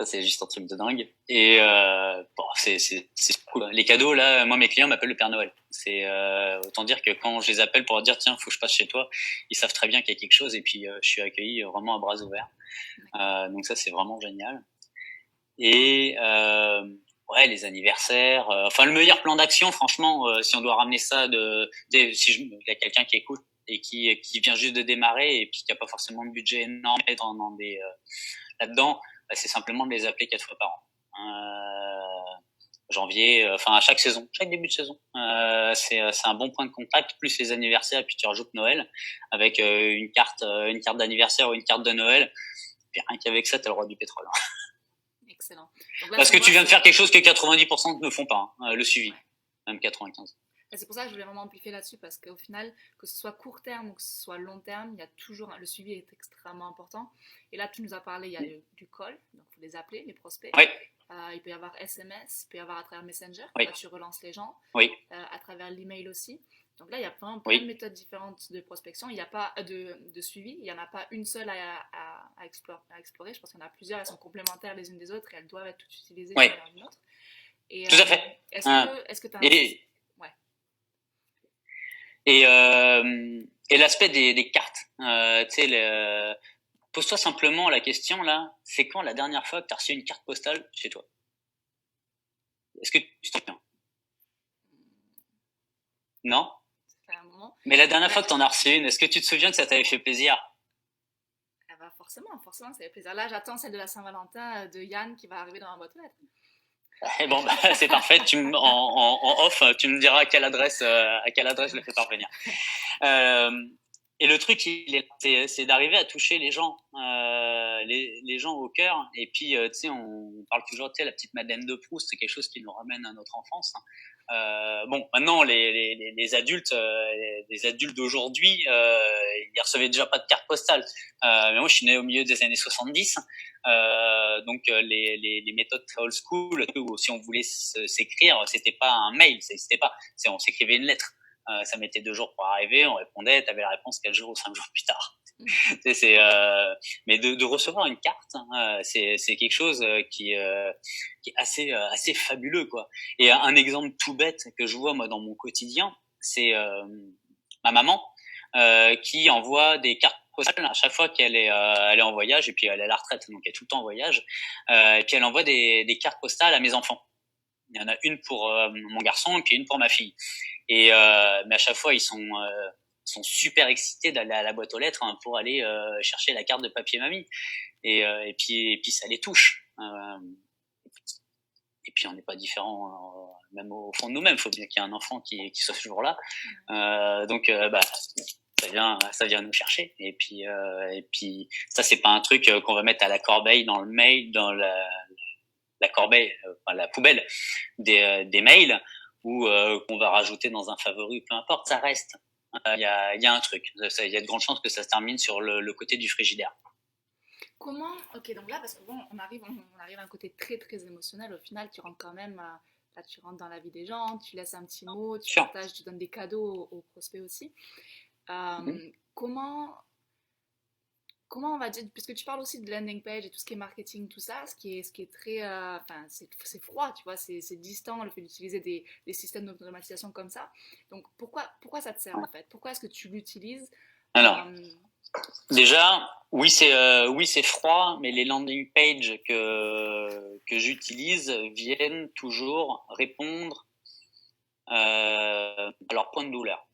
c'est juste un truc de dingue. Et bon, c'est cool. Les cadeaux là, moi mes clients m'appellent le Père Noël. C'est autant dire que quand je les appelle pour leur dire tiens faut que je passe chez toi, ils savent très bien qu'il y a quelque chose et puis je suis accueilli vraiment à bras ouverts. Donc ça c'est vraiment génial. Et ouais, les anniversaires, enfin le meilleur plan d'action franchement, si on doit ramener ça il y a quelqu'un qui écoute et qui vient juste de démarrer et puis qui a pas forcément de budget énorme dans des là-dedans, c'est simplement de les appeler 4 fois par an. Janvier, enfin à chaque saison, chaque début de saison. C'est un bon point de contact, plus les anniversaires, et puis tu rajoutes Noël avec une carte d'anniversaire ou une carte de Noël. Et rien qu'avec ça, t'as le roi du pétrole. Excellent. Donc là, Parce tu que vois, tu viens de faire quelque chose que 90% ne font pas, hein, le suivi, ouais. même 95. Et c'est pour ça que je voulais vraiment amplifier là-dessus parce qu'au final, que ce soit court terme ou que ce soit long terme, il y a toujours le suivi est extrêmement important. Et là, tu nous as parlé, il y a du call, donc il faut les appeler, les prospects. Oui, Il peut y avoir SMS, il peut y avoir à travers Messenger, oui, là tu relances les gens, oui, à travers l'email aussi. Donc là, il y a vraiment plein de oui, méthodes différentes de prospection. Il n'y a pas de suivi, il n'y en a pas une seule à explorer. Je pense qu'il y en a plusieurs, elles sont complémentaires les unes des autres et elles doivent être toutes utilisées d'une oui, manière ou d'une autre. Et tout à fait. est-ce que tu as un... Et, Ouais. et l'aspect des cartes, tu sais, pose-toi simplement la question là, c'est quand la dernière fois que tu as reçu une carte postale chez toi? Est-ce que tu te souviens? Non? Ça fait un moment. Mais la dernière fois que t'en as reçu une, est-ce que tu te souviens que ça t'avait fait plaisir? Ah bah forcément, ça fait plaisir. Là, j'attends celle de la Saint-Valentin de Yann qui va arriver dans ma boîte aux lettres. Eh bon, bah, c'est parfait. En off, tu me diras à quelle adresse je le fais parvenir. Euh, et le truc, c'est d'arriver à toucher les gens, les gens au cœur. Et puis, tu sais, on parle toujours, tu sais, la petite Madeleine de Proust, c'est quelque chose qui nous ramène à notre enfance. Bon, maintenant, les adultes, les adultes d'aujourd'hui, ils recevaient déjà pas de carte postale. Mais moi, je suis né au milieu des années 70. Donc les méthodes très old school, où si on voulait s'écrire, c'était pas un mail, c'était pas, on s'écrivait une lettre. Ça mettait 2 jours pour arriver, on répondait, t'avais la réponse 4 jours ou 5 jours plus tard. Mais de recevoir une carte, c'est quelque chose qui est assez fabuleux, quoi. Et un exemple tout bête que je vois moi dans mon quotidien, c'est ma maman qui envoie des cartes postales à chaque fois elle est en voyage, et puis elle est à la retraite, donc elle est tout le temps en voyage, et puis elle envoie des cartes postales à mes enfants. Il y en a une pour mon garçon et puis une pour ma fille. Et mais à chaque fois ils sont super excités d'aller à la boîte aux lettres, hein, pour aller chercher la carte de papier mamie. Et puis ça les touche. Et puis on n'est pas différent, même au fond de nous-mêmes. Il faut bien qu'il y ait un enfant qui soit ce jour-là. Donc bah ça vient nous chercher. Et puis ça, c'est pas un truc qu'on va mettre à la corbeille dans le mail, dans la corbeille, enfin la poubelle des mails, ou qu'on va rajouter dans un favori, peu importe, ça reste. Il y a un truc. Il y a de grandes chances que ça se termine sur le côté du frigidaire. Comment, ok, donc là, parce que bon, on arrive à un côté très très émotionnel, au final, tu rentres quand même, là, tu rentres dans la vie des gens, tu laisses un petit mot, tu Sûr. partages, tu donnes des cadeaux aux prospects aussi. Mm-hmm. Comment, comment on va dire, puisque tu parles aussi de landing page et tout ce qui est marketing, tout ça, ce qui est très, enfin, c'est froid, tu vois, c'est distant le fait d'utiliser des systèmes d'automatisation comme ça. Donc pourquoi ça te sert en fait? Pourquoi est-ce que tu l'utilises? Alors, Euh, déjà, oui c'est froid, mais les landing pages que j'utilise viennent toujours répondre à leur point de douleur.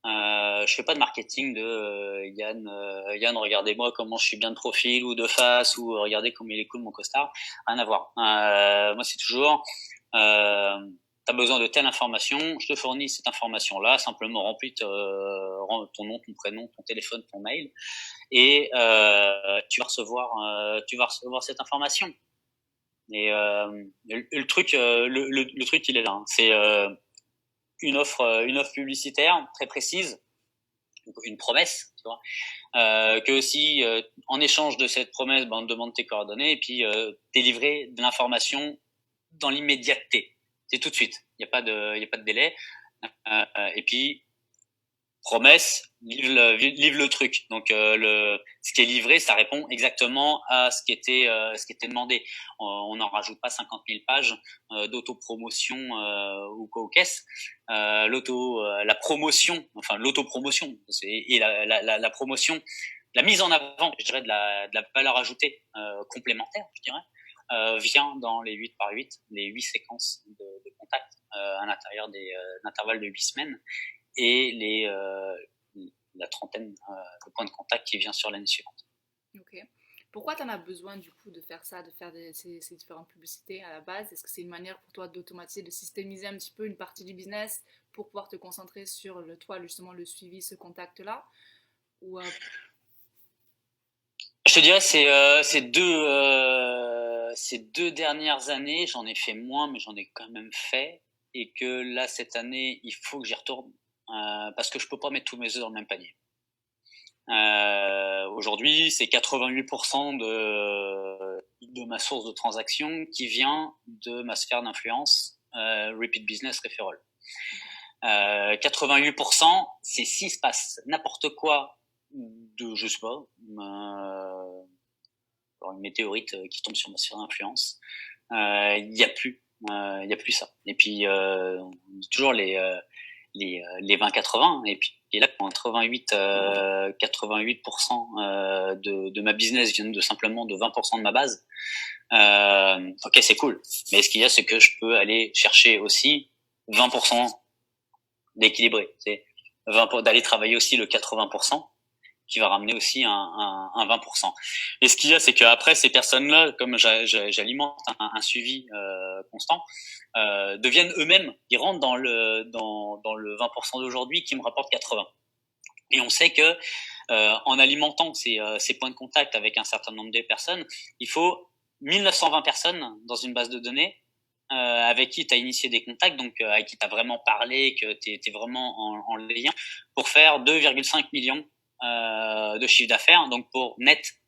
Je fais pas de marketing de Yann, regardez-moi comment je suis bien de profil ou de face, ou regardez comme il est cool mon costard. Rien à voir. Moi, c'est toujours t'as besoin de telle information, je te fournis cette information-là, simplement remplis ton nom, ton prénom, ton téléphone, ton mail, et tu vas recevoir cette information. Et le truc, le truc, il est là, hein. C'est une offre publicitaire très précise, une promesse, tu vois, que si en échange de cette promesse, on te demande tes coordonnées, et puis délivrer de l'information dans l'immédiateté. C'est tout de suite. Il n'y a pas de délai. Et puis promesse, livre le truc. Donc ce qui est livré, ça répond exactement à ce qui était demandé. On n'en rajoute pas 50 000 pages d'autopromotion ou quoi aux caisses. La promotion, enfin l'autopromotion, et la promotion, la mise en avant, je dirais, de la valeur ajoutée complémentaire, je dirais, vient dans les 8 par 8, les 8 séquences de contact à l'intérieur d'un intervalle de 8 semaines, et la trentaine de points de contact qui vient sur l'année suivante. Ok. Pourquoi tu en as besoin du coup de faire ça, de faire ces différentes publicités à la base? Est-ce que c'est une manière pour toi d'automatiser, de systémiser un petit peu une partie du business pour pouvoir te concentrer sur toi, justement, le suivi, ce contact-là? Ou Je te dirais, ces 2 dernières années, j'en ai fait moins, mais j'en ai quand même fait. Et que là, cette année, il faut que j'y retourne, parce que je peux pas mettre tous mes œufs dans le même panier. Aujourd'hui, c'est 88% de ma source de transaction qui vient de ma sphère d'influence, repeat business referral. 88%, c'est s'il se passe n'importe quoi de, je sais pas, une météorite qui tombe sur ma sphère d'influence, il y a plus ça. Et puis on dit toujours les 20-80, et puis là 88% de ma business viennent simplement de 20% de ma base. Ok, c'est cool, mais ce qu'il y a, c'est que je peux aller chercher aussi 20% d'équilibré. d'aller travailler aussi le 80%, qui va ramener aussi un 20%. Et ce qu'il y a, c'est qu'après, ces personnes-là, comme j'alimente un suivi constant, deviennent eux-mêmes, ils rentrent dans le 20% d'aujourd'hui qui me rapporte 80. Et on sait que en alimentant ces points de contact avec un certain nombre de personnes, il faut 1920 personnes dans une base de données avec qui tu as initié des contacts, donc avec qui tu as vraiment parlé, que tu es vraiment en lien, pour faire 2,5 millions de chiffre d'affaires, donc pour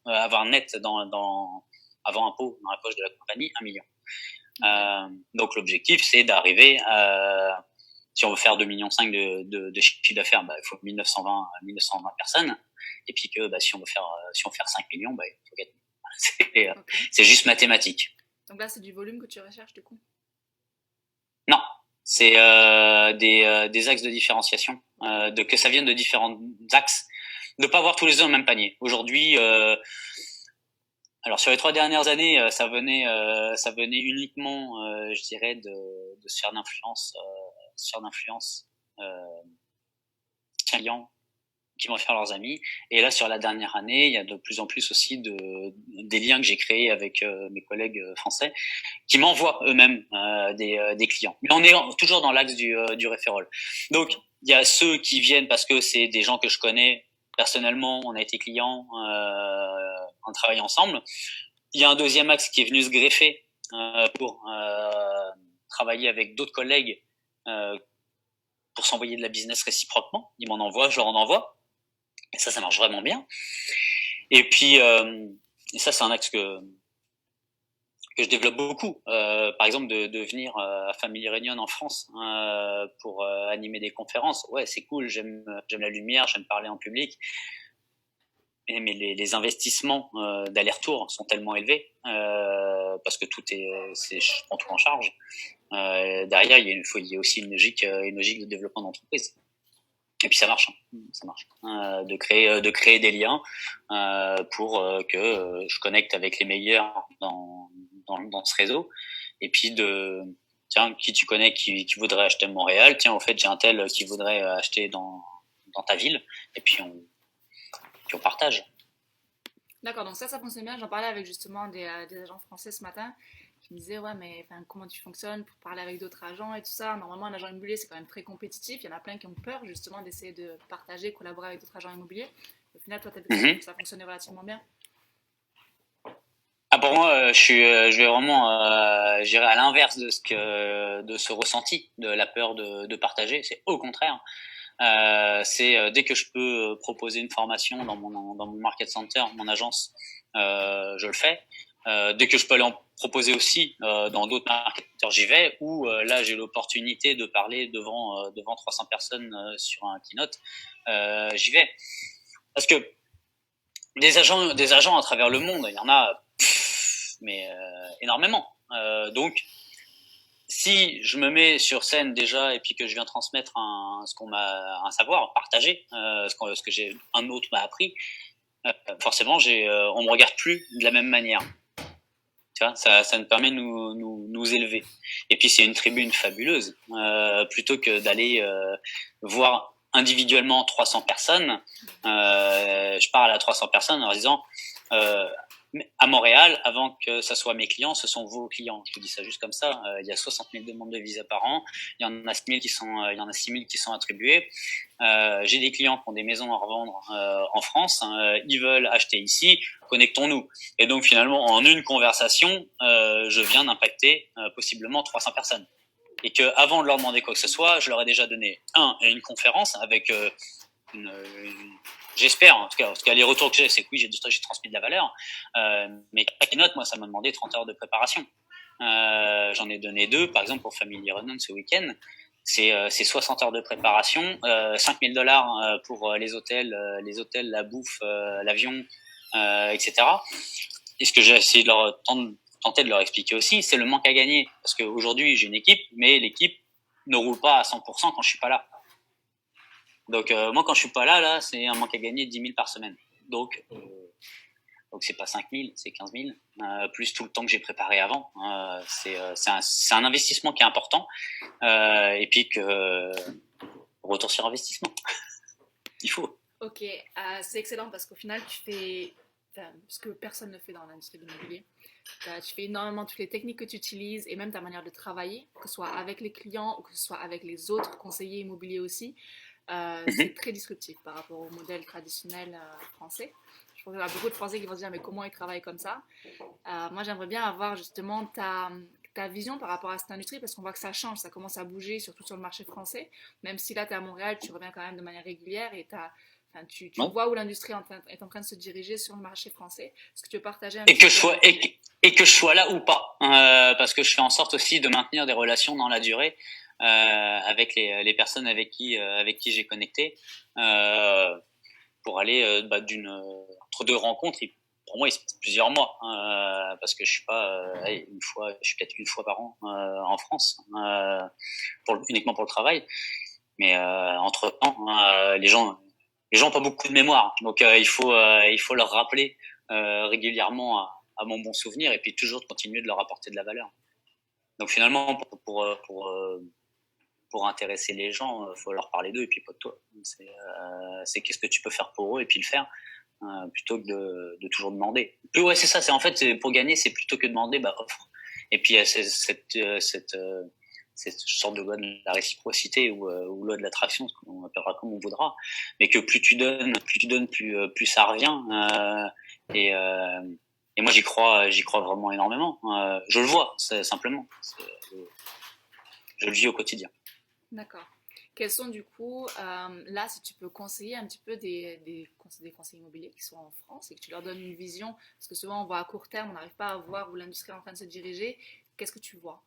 avoir net avant impôt dans la poche de la compagnie 1 million. Donc l'objectif, c'est d'arriver si on veut faire 2,5 millions de chiffre d'affaires, il faut 1920 personnes. Et puis que si on veut faire 5 millions, il faut gagner. C'est juste mathématique. Donc là, c'est du volume que tu recherches du coup? Non, c'est des axes de différenciation, que ça vienne de différents axes, de pas avoir tous les œufs dans le même panier. Aujourd'hui, alors sur les 3 dernières années, ça venait uniquement, je dirais, de sphères d'influence clients qui vont faire leurs amis. Et là, sur la dernière année, il y a de plus en plus aussi des liens que j'ai créés avec mes collègues français qui m'envoient eux-mêmes des clients. Mais on est toujours dans l'axe du referral. Donc, il y a ceux qui viennent parce que c'est des gens que je connais personnellement, on a été clients, on travaille ensemble. Il y a un deuxième axe qui est venu se greffer pour travailler avec d'autres collègues pour s'envoyer de la business réciproquement. Ils m'en envoient, je leur en envoie. Et ça marche vraiment bien. Et puis, et ça, c'est un axe que je développe beaucoup. Par exemple, de venir à Family Reunion en France pour animer des conférences. Ouais, c'est cool, j'aime la lumière, j'aime parler en public. Mais les investissements d'aller-retour sont tellement élevés parce que je prends tout en charge. Derrière, il y a aussi une logique de développement d'entreprise. Et puis ça marche, de créer des liens pour que je connecte avec les meilleurs dans ce réseau. Et puis tiens, qui tu connais qui voudrait acheter à Montréal, tiens, au fait, j'ai un tel qui voudrait acheter dans ta ville. Et puis on partage. D'accord, donc ça fonctionne bien. J'en parlais avec justement des agents français ce matin qui me disaient, ouais, mais comment tu fonctionnes pour parler avec d'autres agents et tout ça. Normalement, un agent immobilier, c'est quand même très compétitif. Il y en a plein qui ont peur justement d'essayer de partager, collaborer avec d'autres agents immobiliers. Au final, toi, tu as vu que ça fonctionnait relativement bien. Ah, pour moi, je vais vraiment, j'irai à l'inverse de ce ressenti, de la peur de partager. C'est au contraire. C'est dès que je peux proposer une formation dans mon market center, mon agence, je le fais. Dès que je peux aller en proposer aussi dans d'autres market centers, j'y vais. Ou là, j'ai l'opportunité de parler devant 300 personnes sur un keynote, j'y vais. Parce que des agents à travers le monde, il y en a, mais énormément. Donc si je me mets sur scène déjà et puis que je viens transmettre un savoir, partager ce que un autre m'a appris, forcément on me regarde plus de la même manière. Tu vois, ça nous permet de nous élever. Et puis c'est une tribune fabuleuse. Plutôt que d'aller voir individuellement 300 personnes, je parle à 300 personnes en leur disant à Montréal, avant que ça soit mes clients, ce sont vos clients. Je vous dis ça juste comme ça. Il y a 60 000 demandes de visa par an. Il y en a 6 000 qui sont attribuées. J'ai des clients qui ont des maisons à revendre en France. Ils veulent acheter ici. Connectons-nous. Et donc finalement, en une conversation, je viens d'impacter possiblement 300 personnes. Et que avant de leur demander quoi que ce soit, je leur ai déjà donné une conférence avec j'espère, en tout cas, les retours que j'ai, c'est que oui, j'ai transmis de la valeur. Mais chaque note, moi, ça m'a demandé 30 heures de préparation. J'en ai donné 2, par exemple, pour Family Reunion ce week-end. C'est 60 heures de préparation, $5 000 pour les hôtels, la bouffe, l'avion, etc. Et ce que j'ai essayé de tenter de leur expliquer aussi, c'est le manque à gagner. Parce qu'aujourd'hui, j'ai une équipe, mais l'équipe ne roule pas à 100% quand je suis pas là. Donc moi, quand je suis pas là, c'est un manque à gagner de 10 000 par semaine. Donc c'est pas 5 000, c'est 15 000, plus tout le temps que j'ai préparé avant. C'est un investissement qui est important. Et puis retour sur investissement. Il faut. Ok, c'est excellent parce qu'au final, tu fais ce que personne ne fait dans l'industrie de l'immobilier. Tu fais énormément toutes les techniques que tu utilises et même ta manière de travailler, que ce soit avec les clients ou que ce soit avec les autres conseillers immobiliers aussi. C'est Mhm. très disruptif par rapport au modèle traditionnel français. Je pense qu'il y a beaucoup de Français qui vont se dire mais comment ils travaillent comme ça. Moi j'aimerais bien avoir justement ta vision par rapport à cette industrie parce qu'on voit que ça change, ça commence à bouger surtout sur le marché français. Même si là tu es à Montréal, tu reviens quand même de manière régulière et enfin, tu Ouais. vois où l'industrie est en train de se diriger sur le marché français. Est-ce que tu veux partager un Et petit que je peu sois et que je sois là ou pas, parce que je fais en sorte aussi de maintenir des relations dans la durée avec les personnes avec qui j'ai connecté pour aller entre deux rencontres. Pour moi, il se passe plusieurs mois parce que je suis pas je suis peut-être une fois par an en France uniquement pour le travail. Mais entre temps, les gens ont pas beaucoup de mémoire, donc il faut leur rappeler régulièrement à mon bon souvenir et puis toujours continuer de leur apporter de la valeur. Donc finalement, pour intéresser les gens, faut leur parler d'eux et puis pas de toi. C'est qu'est-ce que tu peux faire pour eux et puis le faire plutôt que de toujours demander. Puis ouais, c'est ça. C'est en fait pour gagner, c'est plutôt que demander, bah offre. Et puis c'est cette sorte de loi de la réciprocité ou loi de l'attraction, on appellera comme on voudra, mais que plus tu donnes, plus ça revient. Et, euh, et moi j'y crois vraiment énormément. Je le vois, simplement. Je le vis au quotidien. D'accord. Quels sont du coup, là, si tu peux conseiller un petit peu des conseillers immobiliers qui sont en France et que tu leur donnes une vision, parce que souvent on voit à court terme, on n'arrive pas à voir où l'industrie est en train de se diriger, qu'est-ce que tu vois?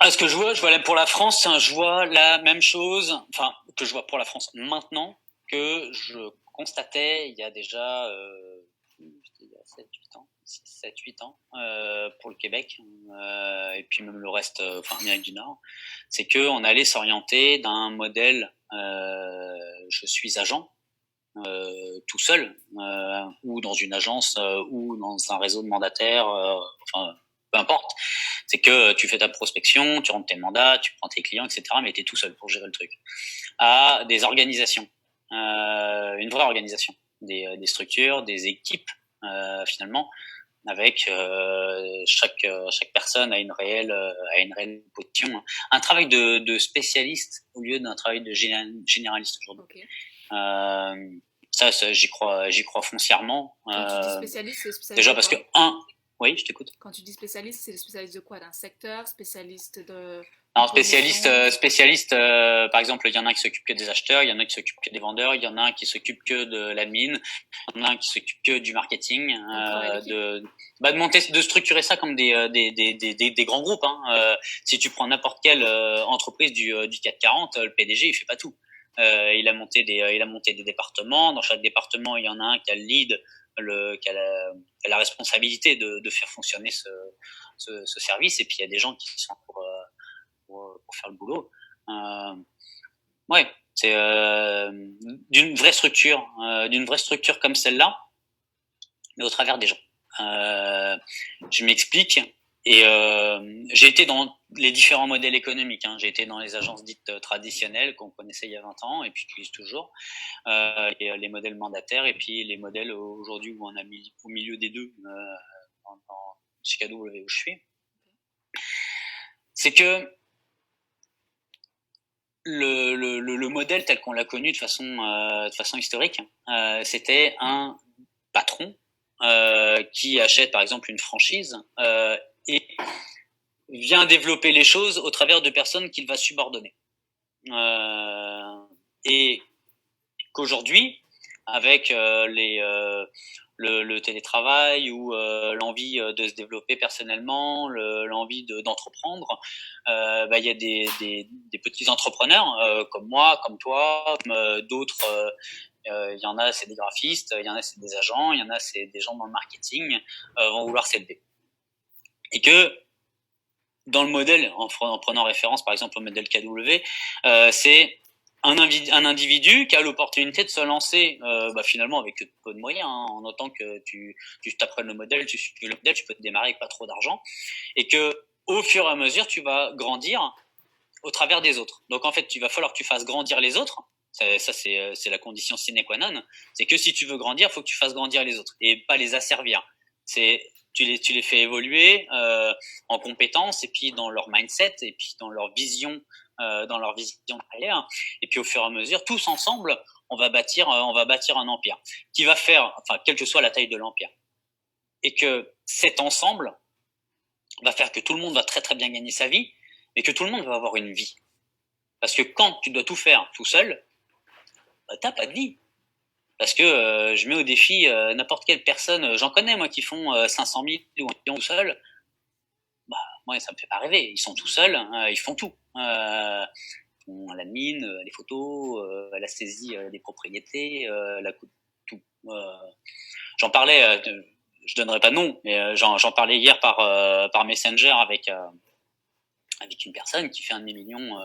Ce que je vois là pour la France, je vois la même chose, enfin, que je vois pour la France maintenant, que je constatais il y a déjà il y a 7-8 ans, 7-8 ans pour le Québec, et puis même le reste, enfin Amérique du Nord, c'est qu'on allait s'orienter d'un modèle je suis agent, tout seul, ou dans une agence, ou dans un réseau de mandataires, enfin peu importe. C'est que tu fais ta prospection, tu rentres tes mandats, tu prends tes clients, etc. Mais tu es tout seul pour gérer le truc. À des organisations, une vraie organisation, des structures, des équipes finalement, avec chaque personne a une réelle position. Un travail de spécialiste au lieu d'un travail de généraliste aujourd'hui. Ok. J'y crois foncièrement. Quand tu dis spécialiste, c'est spécialiste Déjà de parce que quoi? oui, je t'écoute. Quand tu dis spécialiste, c'est spécialiste de quoi? D'un secteur, spécialiste d'une Alors position? spécialiste, par exemple, il y en a un qui s'occupe que des acheteurs, il y en a un qui s'occupe que des vendeurs, il y en a un qui s'occupe que de l'admin, il y en a un qui s'occupe que du marketing, Un travail d'équipe? de monter, de structurer ça comme des grands groupes. Hein. Si tu prends n'importe quelle entreprise du CAC 40, le PDG il fait pas tout. Il a monté des départements. Dans chaque département, il y en a un qui a le lead, qui a la responsabilité de faire fonctionner ce service. Et puis il y a des gens qui sont pour faire le boulot. Ouais, c'est d'une vraie structure comme celle-là, mais au travers des gens. Je m'explique. Et j'ai été dans les différents modèles économiques. Hein. J'ai été dans les agences dites traditionnelles qu'on connaissait il y a 20 ans et puis qui utilisent toujours, et les modèles mandataires et puis les modèles aujourd'hui où on a mis au milieu des deux, chez KW où je suis. C'est que le modèle tel qu'on l'a connu de façon historique, c'était un patron qui achète par exemple une franchise et vient développer les choses au travers de personnes qu'il va subordonner. Et qu'aujourd'hui, avec le télétravail ou l'envie de se développer personnellement, l'envie d'entreprendre, il y a des petits entrepreneurs comme moi, comme toi, comme d'autres. Il y en a, c'est des graphistes, il y en a, c'est des agents, il y en a, c'est des gens dans le marketing, vont vouloir s'élever. Et que dans le modèle, en prenant référence par exemple au modèle KW, c'est un individu qui a l'opportunité de se lancer finalement avec peu de moyens, hein, en autant que tu t'apprennes le modèle, tu suis le modèle, tu peux te démarrer avec pas trop d'argent, et que au fur et à mesure tu vas grandir au travers des autres. Donc en fait, il va falloir que tu fasses grandir les autres. Ça c'est la condition sine qua non. C'est que si tu veux grandir, il faut que tu fasses grandir les autres et pas les asservir. Tu les fais évoluer en compétences et puis dans leur mindset et puis dans leur vision de carrière. Et puis au fur et à mesure, tous ensemble, on va bâtir un empire qui va faire, enfin, quelle que soit la taille de l'empire. Et que cet ensemble va faire que tout le monde va très très bien gagner sa vie, mais que tout le monde va avoir une vie. Parce que quand tu dois tout faire tout seul, bah, t'as pas de vie. Parce que je mets au défi n'importe quelle personne, j'en connais moi qui font 500 000 ou 1 million tout seul, bah moi ça me fait pas rêver, ils sont tout seuls, ils font tout. Ils font l'admin, les photos, la saisie des propriétés, tout. J'en parlais, je donnerai pas de nom, mais j'en parlais hier par Messenger avec une personne qui fait 1 demi-million,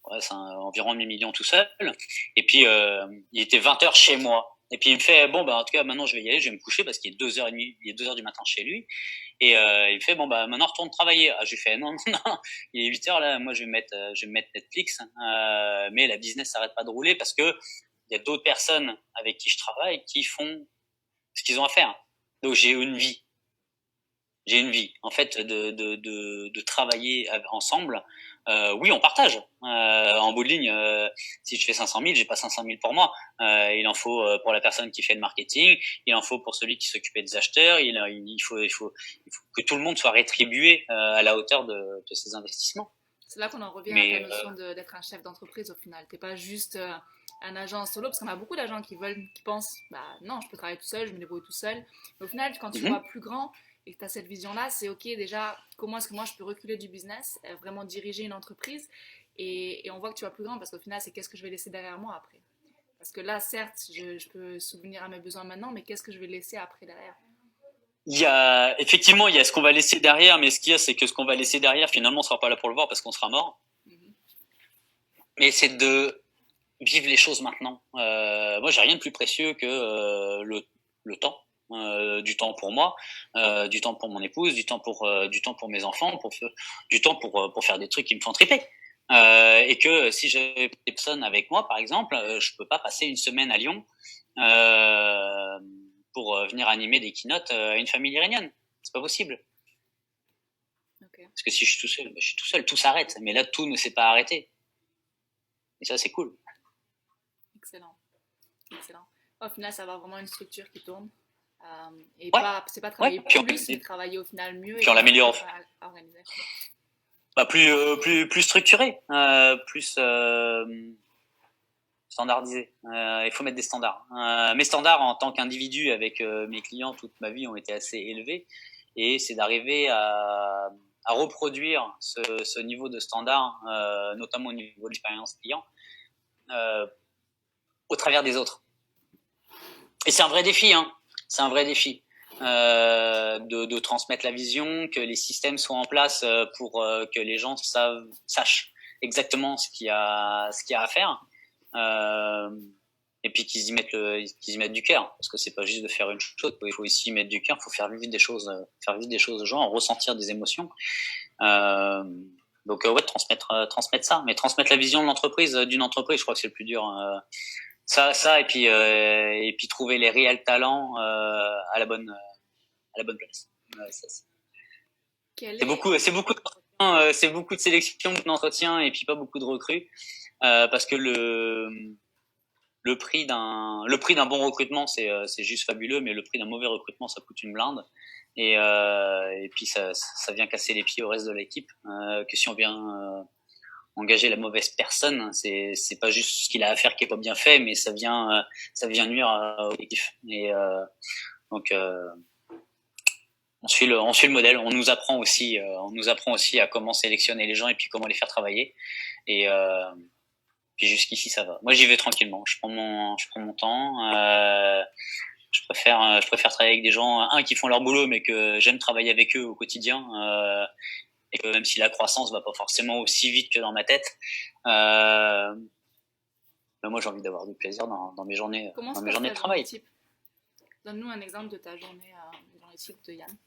ouais, c'est environ 1 demi-million tout seul. Et puis il était 20h chez moi. Et puis il me fait bon bah en tout cas maintenant je vais y aller, je vais me coucher parce qu'il est 2h30, il est 2h du matin chez lui. Et il me fait bon bah maintenant retourne travailler. Ah, je lui fais non non, il est 8h là, moi je vais me mettre Netflix, mais la business s'arrête pas de rouler parce que il y a d'autres personnes avec qui je travaille qui font ce qu'ils ont à faire. Donc j'ai une vie. J'ai une vie. En fait, de travailler ensemble, oui, on partage. En bout de ligne, si je fais 500 000, j'ai pas 500 000 pour moi. Il en faut pour la personne qui fait le marketing, il en faut pour celui qui s'occupait des acheteurs. Il faut que tout le monde soit rétribué à la hauteur de ses investissements. C'est là qu'on en revient à ta notion d'être un chef d'entreprise au final. T'es pas juste un agent solo, parce qu'on a beaucoup d'agents qui pensent, bah non, je peux travailler tout seul, je me débrouille tout seul. Mais au final, quand tu vois plus grand et que tu as cette vision-là, c'est ok déjà, comment est-ce que moi je peux reculer du business, vraiment diriger une entreprise, et on voit que tu vas plus grand, parce qu'au final, c'est qu'est-ce que je vais laisser derrière moi après. Parce que là, certes, je peux subvenir à mes besoins maintenant, mais qu'est-ce que je vais laisser après derrière? Effectivement, il y a ce qu'on va laisser derrière, mais ce qu'il y a, c'est que ce qu'on va laisser derrière, finalement, on sera pas là pour le voir parce qu'on sera mort. Mais c'est de vivre les choses maintenant. Moi, j'ai rien de plus précieux que le temps. Du temps pour moi, du temps pour mon épouse, du temps pour mes enfants, du temps pour faire des trucs qui me font triper. Et que si j'ai des personnes avec moi, par exemple, je peux pas passer une semaine à Lyon pour venir animer des keynotes à une famille iranienne. C'est pas possible. Okay. Parce que si je suis tout seul, je suis tout seul, tout s'arrête. Mais là, tout ne s'est pas arrêté. Et ça, c'est cool. Excellent. Excellent. Au final, ça va vraiment une structure qui tourne. Et ouais. C'est pas travailler plus, mais travailler au final mieux. Puis on l'améliore. Bah, plus structuré, plus standardisé. Il faut mettre des standards. Mes standards en tant qu'individu avec mes clients toute ma vie ont été assez élevés, et c'est d'arriver à reproduire ce niveau de standard, notamment au niveau de l'expérience client, au travers des autres. Et c'est un vrai défi, hein. C'est un vrai défi. De transmettre la vision, que les systèmes soient en place pour que les gens sachent exactement ce qu'il y a à faire, et puis qu'ils y mettent du cœur, parce que c'est pas juste de faire une chose, il faut aussi y mettre du cœur, il faut faire vivre des choses aux gens, ressentir des émotions. Donc ouais, transmettre ça, mais transmettre la vision de l'entreprise, d'une entreprise, je crois que c'est le plus dur. Ça et puis trouver les réels talents à la bonne place. C'est beaucoup de sélection, d'entretien, et puis pas beaucoup de recrues, parce que le prix d'un bon recrutement, c'est juste fabuleux, mais le prix d'un mauvais recrutement, ça coûte une blinde, et puis ça vient casser les pieds au reste de l'équipe, que si on vient engager la mauvaise personne, c'est pas juste ce qu'il a à faire qui est pas bien fait, mais ça vient nuire à l'objectif. Et donc on suit le modèle. On nous apprend aussi à comment sélectionner les gens et puis comment les faire travailler. Et puis jusqu'ici ça va. Moi j'y vais tranquillement. Je prends mon temps. Je préfère travailler avec des gens qui font leur boulot, mais que j'aime travailler avec eux au quotidien. Et que même si la croissance va pas forcément aussi vite que dans ma tête, moi j'ai envie d'avoir du plaisir dans mes journées de travail. Donne-nous un exemple de ta journée type de Yann.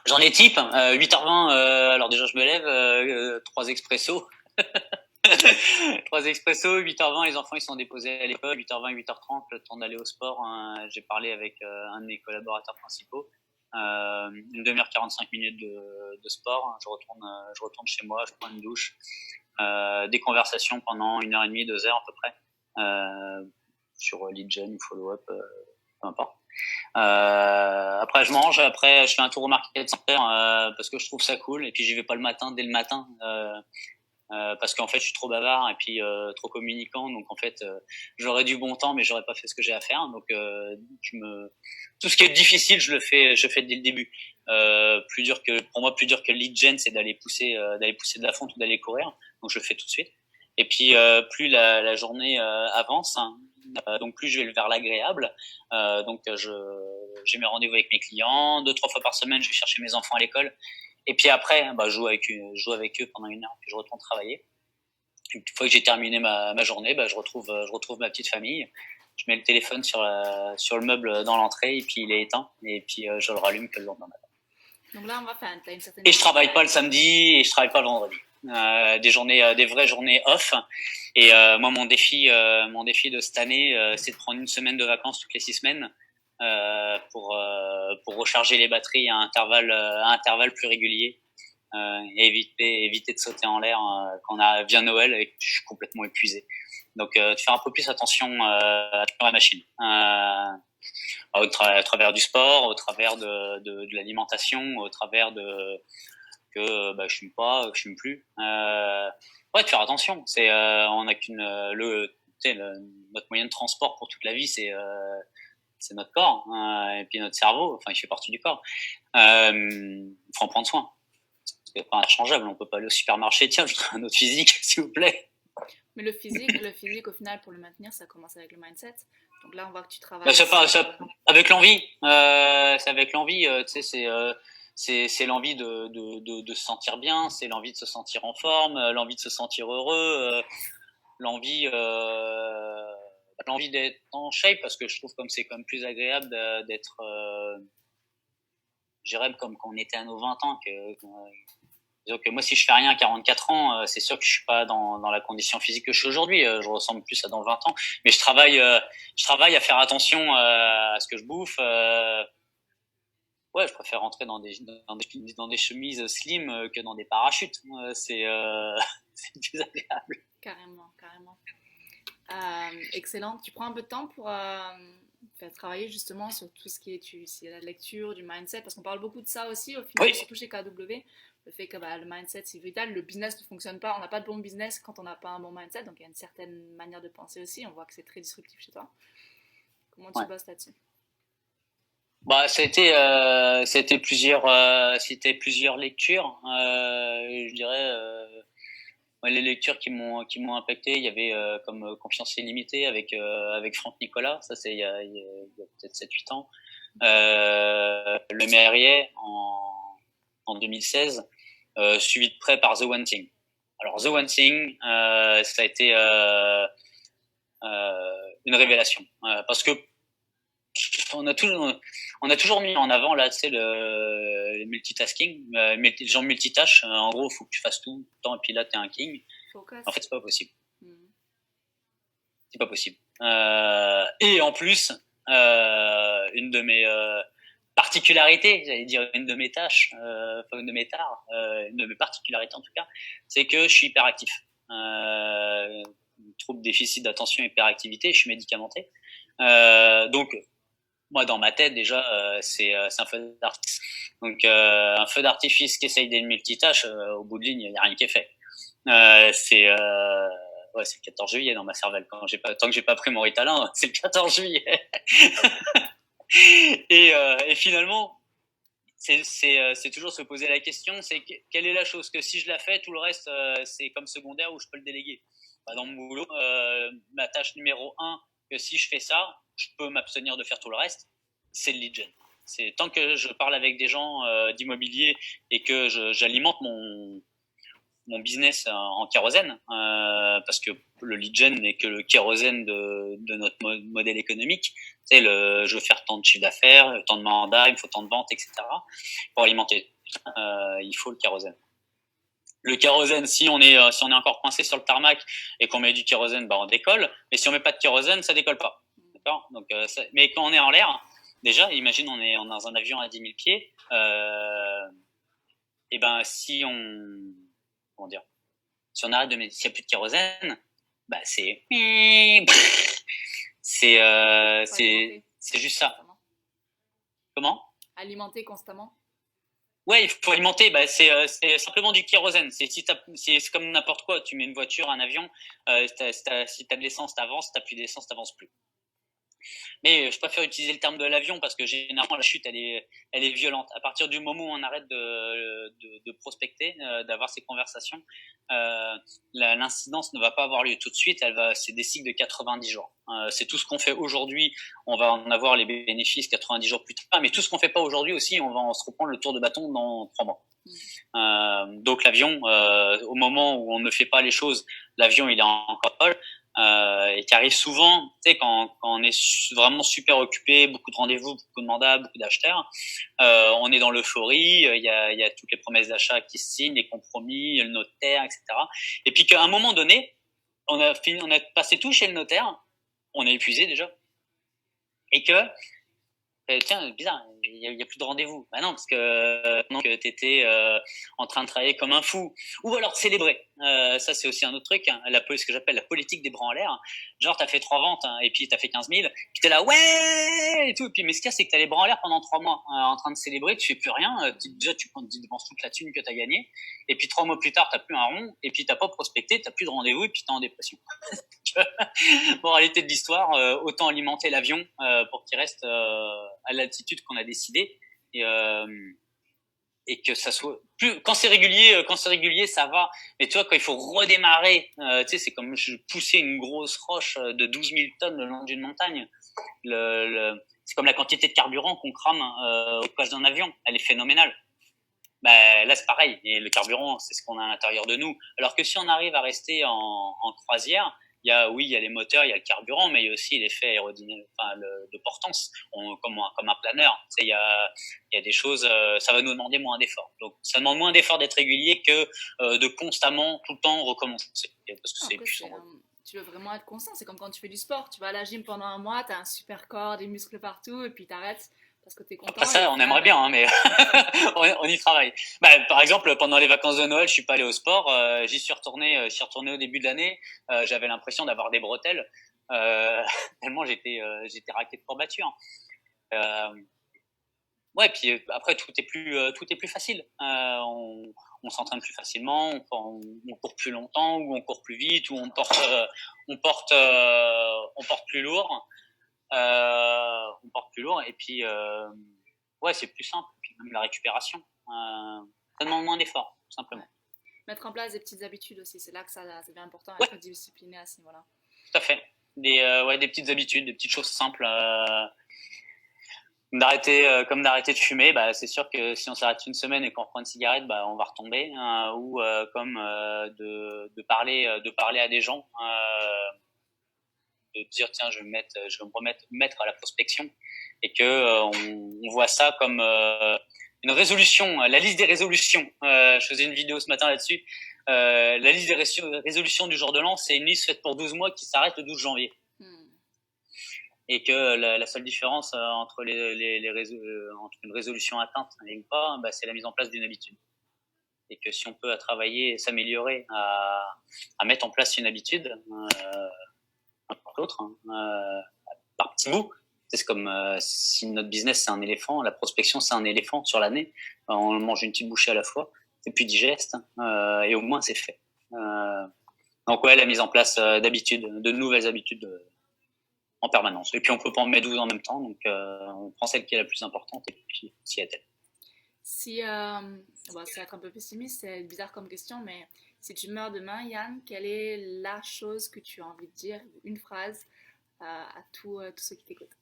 Journée type, 8h20, alors déjà je me lève, 3 expressos, Trois expressos, 8h20, les enfants ils sont déposés à l'école, 8h20, 8h30, le temps d'aller au sport. J'ai parlé avec un de mes collaborateurs principaux. Une demi-heure, 45 minutes de sport. Je retourne chez moi, je prends une douche. Des conversations pendant 1h30, 2 heures à peu près. Sur lead gen ou follow-up, peu importe. Après je mange, après je fais un tour au market center parce que je trouve ça cool et puis j'y vais pas le matin, dès le matin. Parce qu'en fait je suis trop bavard et puis trop communicant, donc en fait j'aurais du bon temps mais j'aurais pas fait ce que j'ai à faire, donc tout ce qui est difficile je fais dès le début. Pour moi plus dur que le lead gen, c'est d'aller pousser de la fonte ou d'aller courir, donc je le fais tout de suite. Et puis plus la journée avance, hein, donc plus je vais vers l'agréable. Donc j'ai mes rendez-vous avec mes clients 2-3 fois par semaine, je vais chercher mes enfants à l'école. Et puis après, je joue avec eux pendant 1 heure, puis je retourne travailler. Une fois que j'ai terminé ma journée, je retrouve ma petite famille. Je mets le téléphone sur le meuble dans l'entrée et puis il est éteint. Et puis je le rallume que le lendemain matin. Donc là, on va faire une certaine. Et je travaille pas le samedi et je travaille pas le vendredi. Des vraies journées off. Et moi, mon défi de cette année, c'est de prendre une semaine de vacances toutes les 6 semaines. Pour recharger les batteries à intervalles plus réguliers, et éviter de sauter en l'air quand vient Noël et que je suis complètement épuisé. Donc de faire un peu plus attention à la machine, au travers du sport, au travers de l'alimentation, au travers de que je fume pas, que je fume plus. Ouais, de faire attention. On a qu'une notre moyen de transport pour toute la vie, c'est notre corps, et puis notre cerveau, enfin il fait partie du corps. Faut en prendre soin. C'est pas interchangeable, on peut pas aller au supermarché, tiens, je voudrais un autre physique, s'il vous plaît. Mais le physique, au final, pour le maintenir, ça commence avec le mindset. Donc là, on voit que tu travailles. Avec l'envie, c'est avec l'envie, tu sais, c'est l'envie de se sentir bien, c'est l'envie de se sentir en forme, l'envie de se sentir heureux, l'envie d'être en shape, parce que je trouve comme c'est comme plus agréable d'être je dirais comme quand on était à nos 20 ans disons que moi si je fais rien à 44 ans, c'est sûr que je suis pas dans la condition physique que je suis aujourd'hui, je ressemble plus à dans 20 ans, mais je travaille à faire attention à ce que je bouffe. Ouais, je préfère rentrer dans des chemises slim que dans des parachutes. C'est c'est plus agréable. Carrément. Excellent. Tu prends un peu de temps pour faire travailler justement sur tout ce qui est la lecture, du mindset, parce qu'on parle beaucoup de ça aussi au final, Oui. surtout chez KW, le fait que le mindset c'est vital, le business ne fonctionne pas, on n'a pas de bon business quand on n'a pas un bon mindset, donc il y a une certaine manière de penser aussi, on voit que c'est très disruptif chez toi. Comment tu bosses là-dessus? C'était plusieurs lectures, je dirais. Les lectures qui m'ont impacté, il y avait comme Confiance illimitée avec Franck Nicolas, ça c'est il y a peut-être 7-8 ans. Le Mérier en 2016, suivi de près par The One Thing. Alors The One Thing, ça a été une révélation, parce que on a toujours mis en avant là, tu sais, le multitasking, les gens multitâches. En gros, il faut que tu fasses tout le temps et puis là, t'es un king. Focus. En fait, c'est pas possible. C'est pas possible. Et en plus, une de mes particularités, j'allais dire une de mes tâches, enfin une de mes tares, une de mes particularités en tout cas, c'est que je suis hyperactif. Trouble déficit d'attention, hyperactivité, je suis médicamenté. Donc moi dans ma tête déjà c'est un feu d'artifice, donc un feu d'artifice qui essaye d'être multitâche, au bout de ligne il n'y a rien qui est fait. C'est le 14 juillet dans ma cervelle, tant que j'ai pas pris mon Ritalin, c'est le 14 juillet. Et finalement c'est toujours se poser la question, c'est quelle est la chose que si je la fais, tout le reste c'est comme secondaire où je peux le déléguer. Dans mon boulot, ma tâche numéro 1, que si je fais ça, je peux m'abstenir de faire tout le reste, c'est le lead gen. C'est tant que je parle avec des gens d'immobilier et que j'alimente mon business en kérosène, parce que le lead gen n'est que le kérosène de notre modèle économique. Tu sais, je veux faire tant de chiffre d'affaires, tant de mandats, il me faut tant de ventes, etc. Pour alimenter, il faut le kérosène. Le kérosène, si on est encore coincé sur le tarmac et qu'on met du kérosène, bah on décolle. Mais si on met pas de kérosène, ça décolle pas. D'accord. Donc, mais quand on est en l'air, déjà, imagine on est dans un avion à 10 000 pieds. Et ben si on comment dire, si on arrête de mettre, s'il n'y a plus de kérosène, bah c'est c'est juste ça. Comment? Alimenter constamment. Ouais, il faut alimenter. Bah, c'est simplement du kérosène. C'est comme n'importe quoi. Tu mets une voiture, un avion. Si t'as de l'essence, t'avances. Si t'as plus d'essence, t'avances plus. Mais je préfère utiliser le terme de l'avion parce que généralement la chute elle est violente. À partir du moment où on arrête de prospecter, d'avoir ces conversations, l'incidence ne va pas avoir lieu tout de suite. C'est des cycles de 90 jours. C'est tout ce qu'on fait aujourd'hui, on va en avoir les bénéfices 90 jours plus tard. Mais tout ce qu'on fait pas aujourd'hui aussi, on va se reprendre le tour de bâton dans 3 mois. Donc l'avion, au moment où on ne fait pas les choses, l'avion il est en col. Et qui arrive souvent, tu sais, quand on est vraiment super occupé, beaucoup de rendez-vous, beaucoup de mandats, beaucoup d'acheteurs, on est dans l'euphorie, il y a toutes les promesses d'achat qui se signent, les compromis, le notaire, etc. Et puis qu'à un moment donné, on a passé tout chez le notaire, on est épuisé déjà, et que tiens, bizarre, il y a plus de rendez-vous. Bah non, parce que t'étais en train de travailler comme un fou. Ou alors célébrer. Ça, c'est aussi un autre truc. Hein, ce que j'appelle la politique des bras en l'air. Genre, t'as fait 3 ventes, hein, et puis t'as fait 15 000, puis t'es là, ouais, et tout. Et puis, mais ce qu'il y a, c'est que t'as les bras en l'air pendant 3 mois, en train de célébrer, tu fais plus rien. Déjà, tu dépenses toute la thune que t'as gagnée. Et puis 3 mois plus tard, t'as plus un rond, et puis t'as pas prospecté, t'as plus de rendez-vous, et puis t'es en dépression. Moralité de l'histoire, autant alimenter l'avion pour qu'il reste à l'altitude qu'on a décidé et que ça soit plus quand c'est régulier ça va, mais tu vois quand il faut redémarrer, tu sais c'est comme pousser une grosse roche de 12 000 tonnes le long d'une montagne. C'est comme la quantité de carburant qu'on crame au crash d'un avion, elle est phénoménale. Bah, là c'est pareil, et le carburant c'est ce qu'on a à l'intérieur de nous, alors que si on arrive à rester en croisière, il y a les moteurs, il y a le carburant, mais il y a aussi l'effet aérodynamique, de portance, comme un planeur. Il y a des choses, ça va nous demander moins d'efforts. Donc ça demande moins d'efforts d'être régulier que de constamment, tout le temps recommencer. Parce que c'est plus tu veux vraiment être constant, c'est comme quand tu fais du sport, tu vas à la gym pendant un mois, tu as un super corps, des muscles partout, et puis t'arrêtes parce que t'es content. Après ça, on aimerait bien, hein, mais on y travaille. Bah, par exemple, pendant les vacances de Noël, je suis pas allé au sport. J'y suis retourné au début de l'année. J'avais l'impression d'avoir des bretelles. Tellement j'étais raqué de courbature. Ouais, puis après tout est plus facile. On s'entraîne plus facilement, on court plus longtemps, ou on court plus vite, ou on porte plus lourd. On porte plus lourd, et puis ouais, c'est plus simple. Et puis même la récupération, ça demande moins d'efforts, tout simplement. Ouais. Mettre en place des petites habitudes aussi, c'est là que ça devient important, ouais. Être discipliné à ce niveau-là. Tout à fait. Des petites habitudes, des petites choses simples. Comme d'arrêter de fumer, bah, c'est sûr que si on s'arrête une semaine et qu'on reprend une cigarette, bah, on va retomber. Ou comme de parler à des gens, de dire tiens, je vais me mettre à la prospection, et que on voit ça comme une résolution, la liste des résolutions. Je faisais une vidéo ce matin là-dessus. La liste des résolutions du jour de l'an, c'est une liste faite pour 12 mois qui s'arrête le 12 janvier. Et que la seule différence entre entre une résolution atteinte et pas, bah, c'est la mise en place d'une habitude. Et que si on peut travailler, s'améliorer à mettre en place une habitude, n'importe autre, par petits bouts. C'est comme si notre business c'est un éléphant, la prospection c'est un éléphant sur l'année, on mange une petite bouchée à la fois, c'est plus digeste, et au moins c'est fait. Donc ouais, la mise en place d'habitudes, de nouvelles habitudes en permanence. Et puis on peut pas en mettre 12 en même temps, donc on prend celle qui est la plus importante et puis on s'y attelle. Si, c'est être un peu pessimiste, c'est bizarre comme question, mais si tu meurs demain, Yann, quelle est la chose que tu as envie de dire, une phrase à tous ceux qui t'écoutent?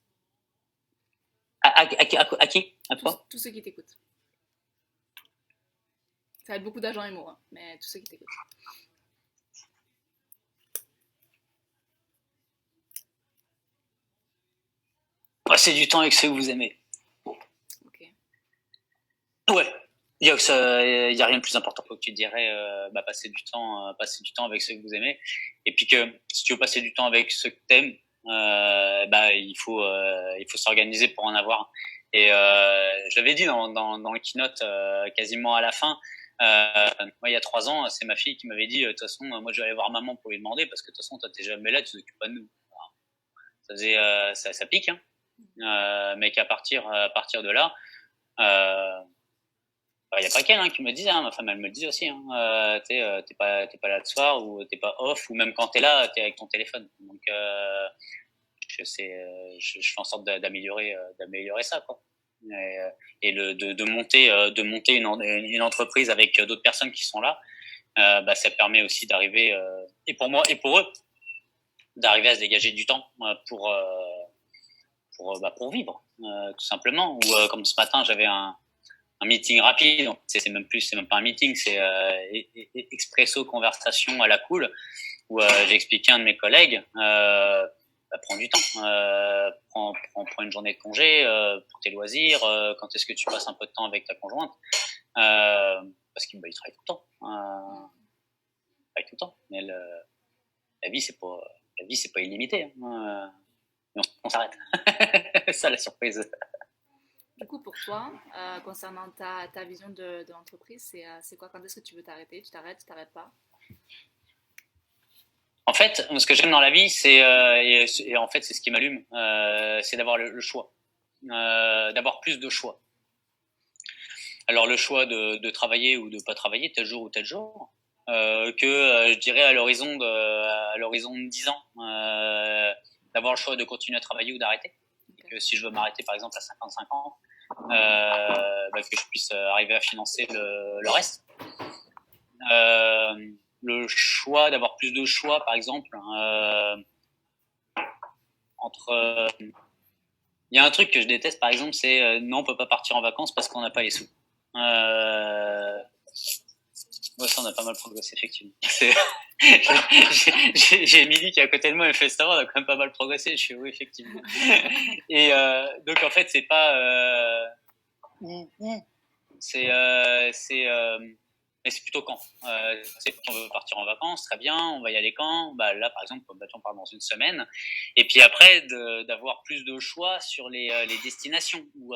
À qui? À toi? Tous ceux qui t'écoutent. Ça va être beaucoup d'agents émo, hein, mais tous ceux qui t'écoutent. Passez du temps avec ceux que vous aimez. Ok. Ouais. Il y a rien de plus important que tu dirais, passer du temps avec ceux que vous aimez. Et puis que si tu veux passer du temps avec ceux que t'aimes, il faut s'organiser pour en avoir. Et je l'avais dit dans le keynote quasiment à la fin. Moi, il y a 3 ans, c'est ma fille qui m'avait dit, de toute façon, moi, je vais aller voir maman pour lui demander parce que de toute façon, toi, t'es jamais là, tu t'occupes pas de nous. Ça faisait, ça pique, hein. Mais qu'à partir de là, il y a pas qu'elle qui me le disait, hein, ma femme elle me le disait aussi. Hein. T'es pas là le soir ou t'es pas off ou même quand t'es là, t'es avec ton téléphone. Donc je fais en sorte d'améliorer ça quoi. Et de monter une entreprise avec d'autres personnes qui sont là, ça permet aussi d'arriver et pour moi et pour eux d'arriver à se dégager du temps pour vivre tout simplement. Ou comme ce matin j'avais un meeting rapide, donc c'est même pas un meeting, c'est expresso conversation à la cool, où j'ai expliqué à un de mes collègues, prends du temps, prends une journée de congé pour tes loisirs, quand est-ce que tu passes un peu de temps avec ta conjointe, parce qu'il travaille tout le temps, mais la vie c'est pas illimité, mais on s'arrête. C'est ça la surprise. Du coup, pour toi, concernant ta vision de l'entreprise, c'est quoi? Quand est-ce que tu veux t'arrêter? Tu t'arrêtes pas? En fait, ce que j'aime dans la vie, c'est et en fait c'est ce qui m'allume, c'est d'avoir le choix, d'avoir plus de choix. Alors le choix de travailler ou de pas travailler tel jour ou tel jour, je dirais à l'horizon de 10 ans, d'avoir le choix de continuer à travailler ou d'arrêter. Okay. Que si je veux m'arrêter par exemple à 55 ans, que je puisse arriver à financer le reste. Le choix, d'avoir plus de choix, par exemple, entre... Il y a un truc que je déteste, par exemple, c'est non, on peut pas partir en vacances parce qu'on n'a pas les sous. Moi, ça, on a pas mal progressé, effectivement. J'ai Émilie qui est à côté de moi, elle fait ça, on a quand même pas mal progressé. Je suis oui, effectivement. Et donc, en fait, c'est pas mais c'est plutôt quand. C'est quand on veut partir en vacances, très bien, on va y aller quand. Là, par exemple, on part dans une semaine. Et puis après, d'avoir plus de choix sur les destinations ou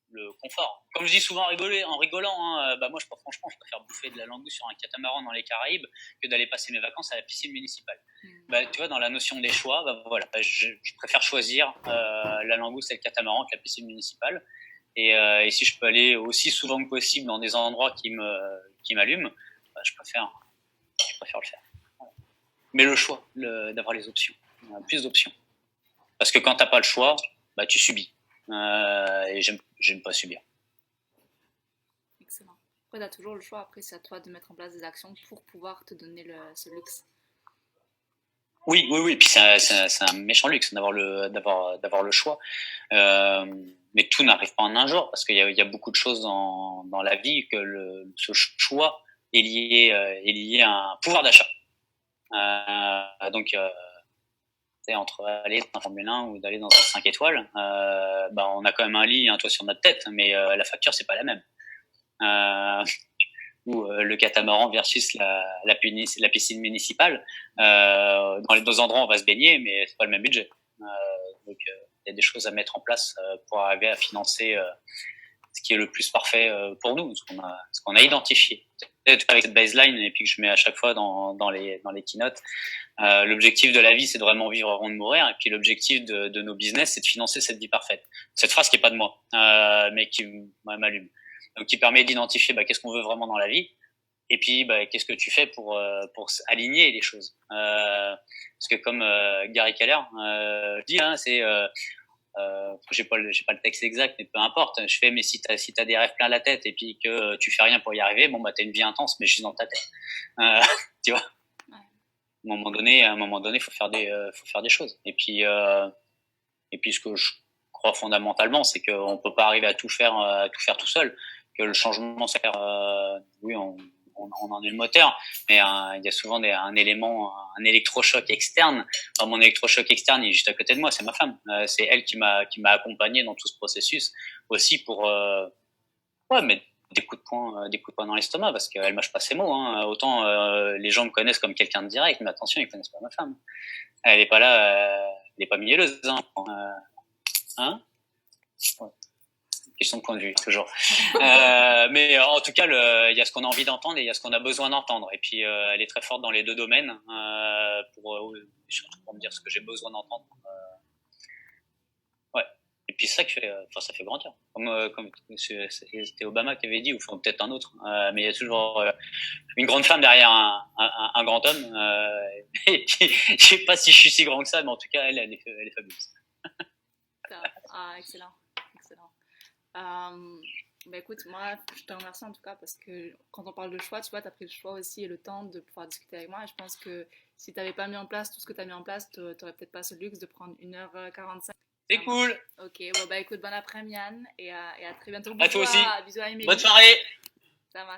le confort. Comme je dis souvent en rigolant, hein, moi, franchement, je préfère bouffer de la langouste sur un catamaran dans les Caraïbes que d'aller passer mes vacances à la piscine municipale. Tu vois, dans la notion des choix, je préfère choisir la langouste et le catamaran que la piscine municipale. Et si je peux aller aussi souvent que possible dans des endroits qui m'allument, je préfère le faire. Voilà. Mais le choix, d'avoir les options, plus d'options. Parce que quand t'as pas le choix, tu subis. Et j'aime pas subir. Excellent. Après, t'as toujours le choix. Après, c'est à toi de mettre en place des actions pour pouvoir te donner ce luxe. Oui. Puis c'est un méchant luxe d'avoir le choix. Mais tout n'arrive pas en un jour parce qu'il y a beaucoup de choses dans la vie que ce choix est lié à un pouvoir d'achat. Donc entre aller dans un Formule 1 ou d'aller dans un 5 étoiles, on a quand même un lit et un toit sur notre tête, mais la facture c'est pas la même. Ou le catamaran versus la piscine municipale. Dans les deux endroits, on va se baigner, mais c'est pas le même budget. Donc, il y a des choses à mettre en place pour arriver à financer ce qui est le plus parfait pour nous, ce qu'on a identifié. Avec cette baseline, et puis que je mets à chaque fois dans les keynotes, l'objectif de la vie, c'est de vraiment vivre avant de mourir, et puis l'objectif de nos business, c'est de financer cette vie parfaite. Cette phrase qui est pas de moi, mais qui m'allume. Donc, qui permet d'identifier qu'est-ce qu'on veut vraiment dans la vie, et puis qu'est-ce que tu fais pour aligner les choses. Parce que comme Gary Keller dit, c'est j'ai pas le texte exact, mais peu importe. Je fais, mais si t'as des rêves plein la tête et puis que tu fais rien pour y arriver, t'as une vie intense, mais juste dans ta tête. Tu vois. Ouais. À un moment donné, faut faire des choses. Et puis ce que je crois fondamentalement, c'est qu'on peut pas arriver à tout faire tout seul. Que le changement, oui, on en est le moteur, mais il y a souvent un électrochoc externe. Enfin, mon électrochoc externe, il est juste à côté de moi, c'est ma femme. C'est elle qui m'a accompagné dans tout ce processus aussi pour Ouais, mais des coups de poing dans l'estomac, parce qu'elle mâche pas ses mots. Hein. Autant les gens me connaissent comme quelqu'un de direct, mais attention, ils connaissent pas ma femme. Elle est pas là, elle est pas mielleuse. Hein ouais. Question de point de vue, toujours. Mais en tout cas, il y a ce qu'on a envie d'entendre et il y a ce qu'on a besoin d'entendre. Et puis, elle est très forte dans les deux domaines surtout pour me dire ce que j'ai besoin d'entendre. Ouais. Et puis ça ça fait grandir. Comme c'était Obama qui avait dit, ou enfin, peut-être un autre. Mais il y a toujours une grande femme derrière un grand homme. Et puis, je sais pas si je suis si grand que ça, mais en tout cas, elle est fabuleuse. Ah, excellent, excellent. Bah écoute, moi, je te remercie en tout cas parce que quand on parle de choix, tu vois, tu as pris le choix aussi et le temps de pouvoir discuter avec moi. Et je pense que si tu n'avais pas mis en place tout ce que tu as mis en place, tu n'aurais peut-être pas ce luxe de prendre 1h45. C'est cool. Ok, bon, bah écoute, bon après-midi Yann et à très bientôt. À toi aussi. Bisous à Émilie. Bonne soirée. Ça marche.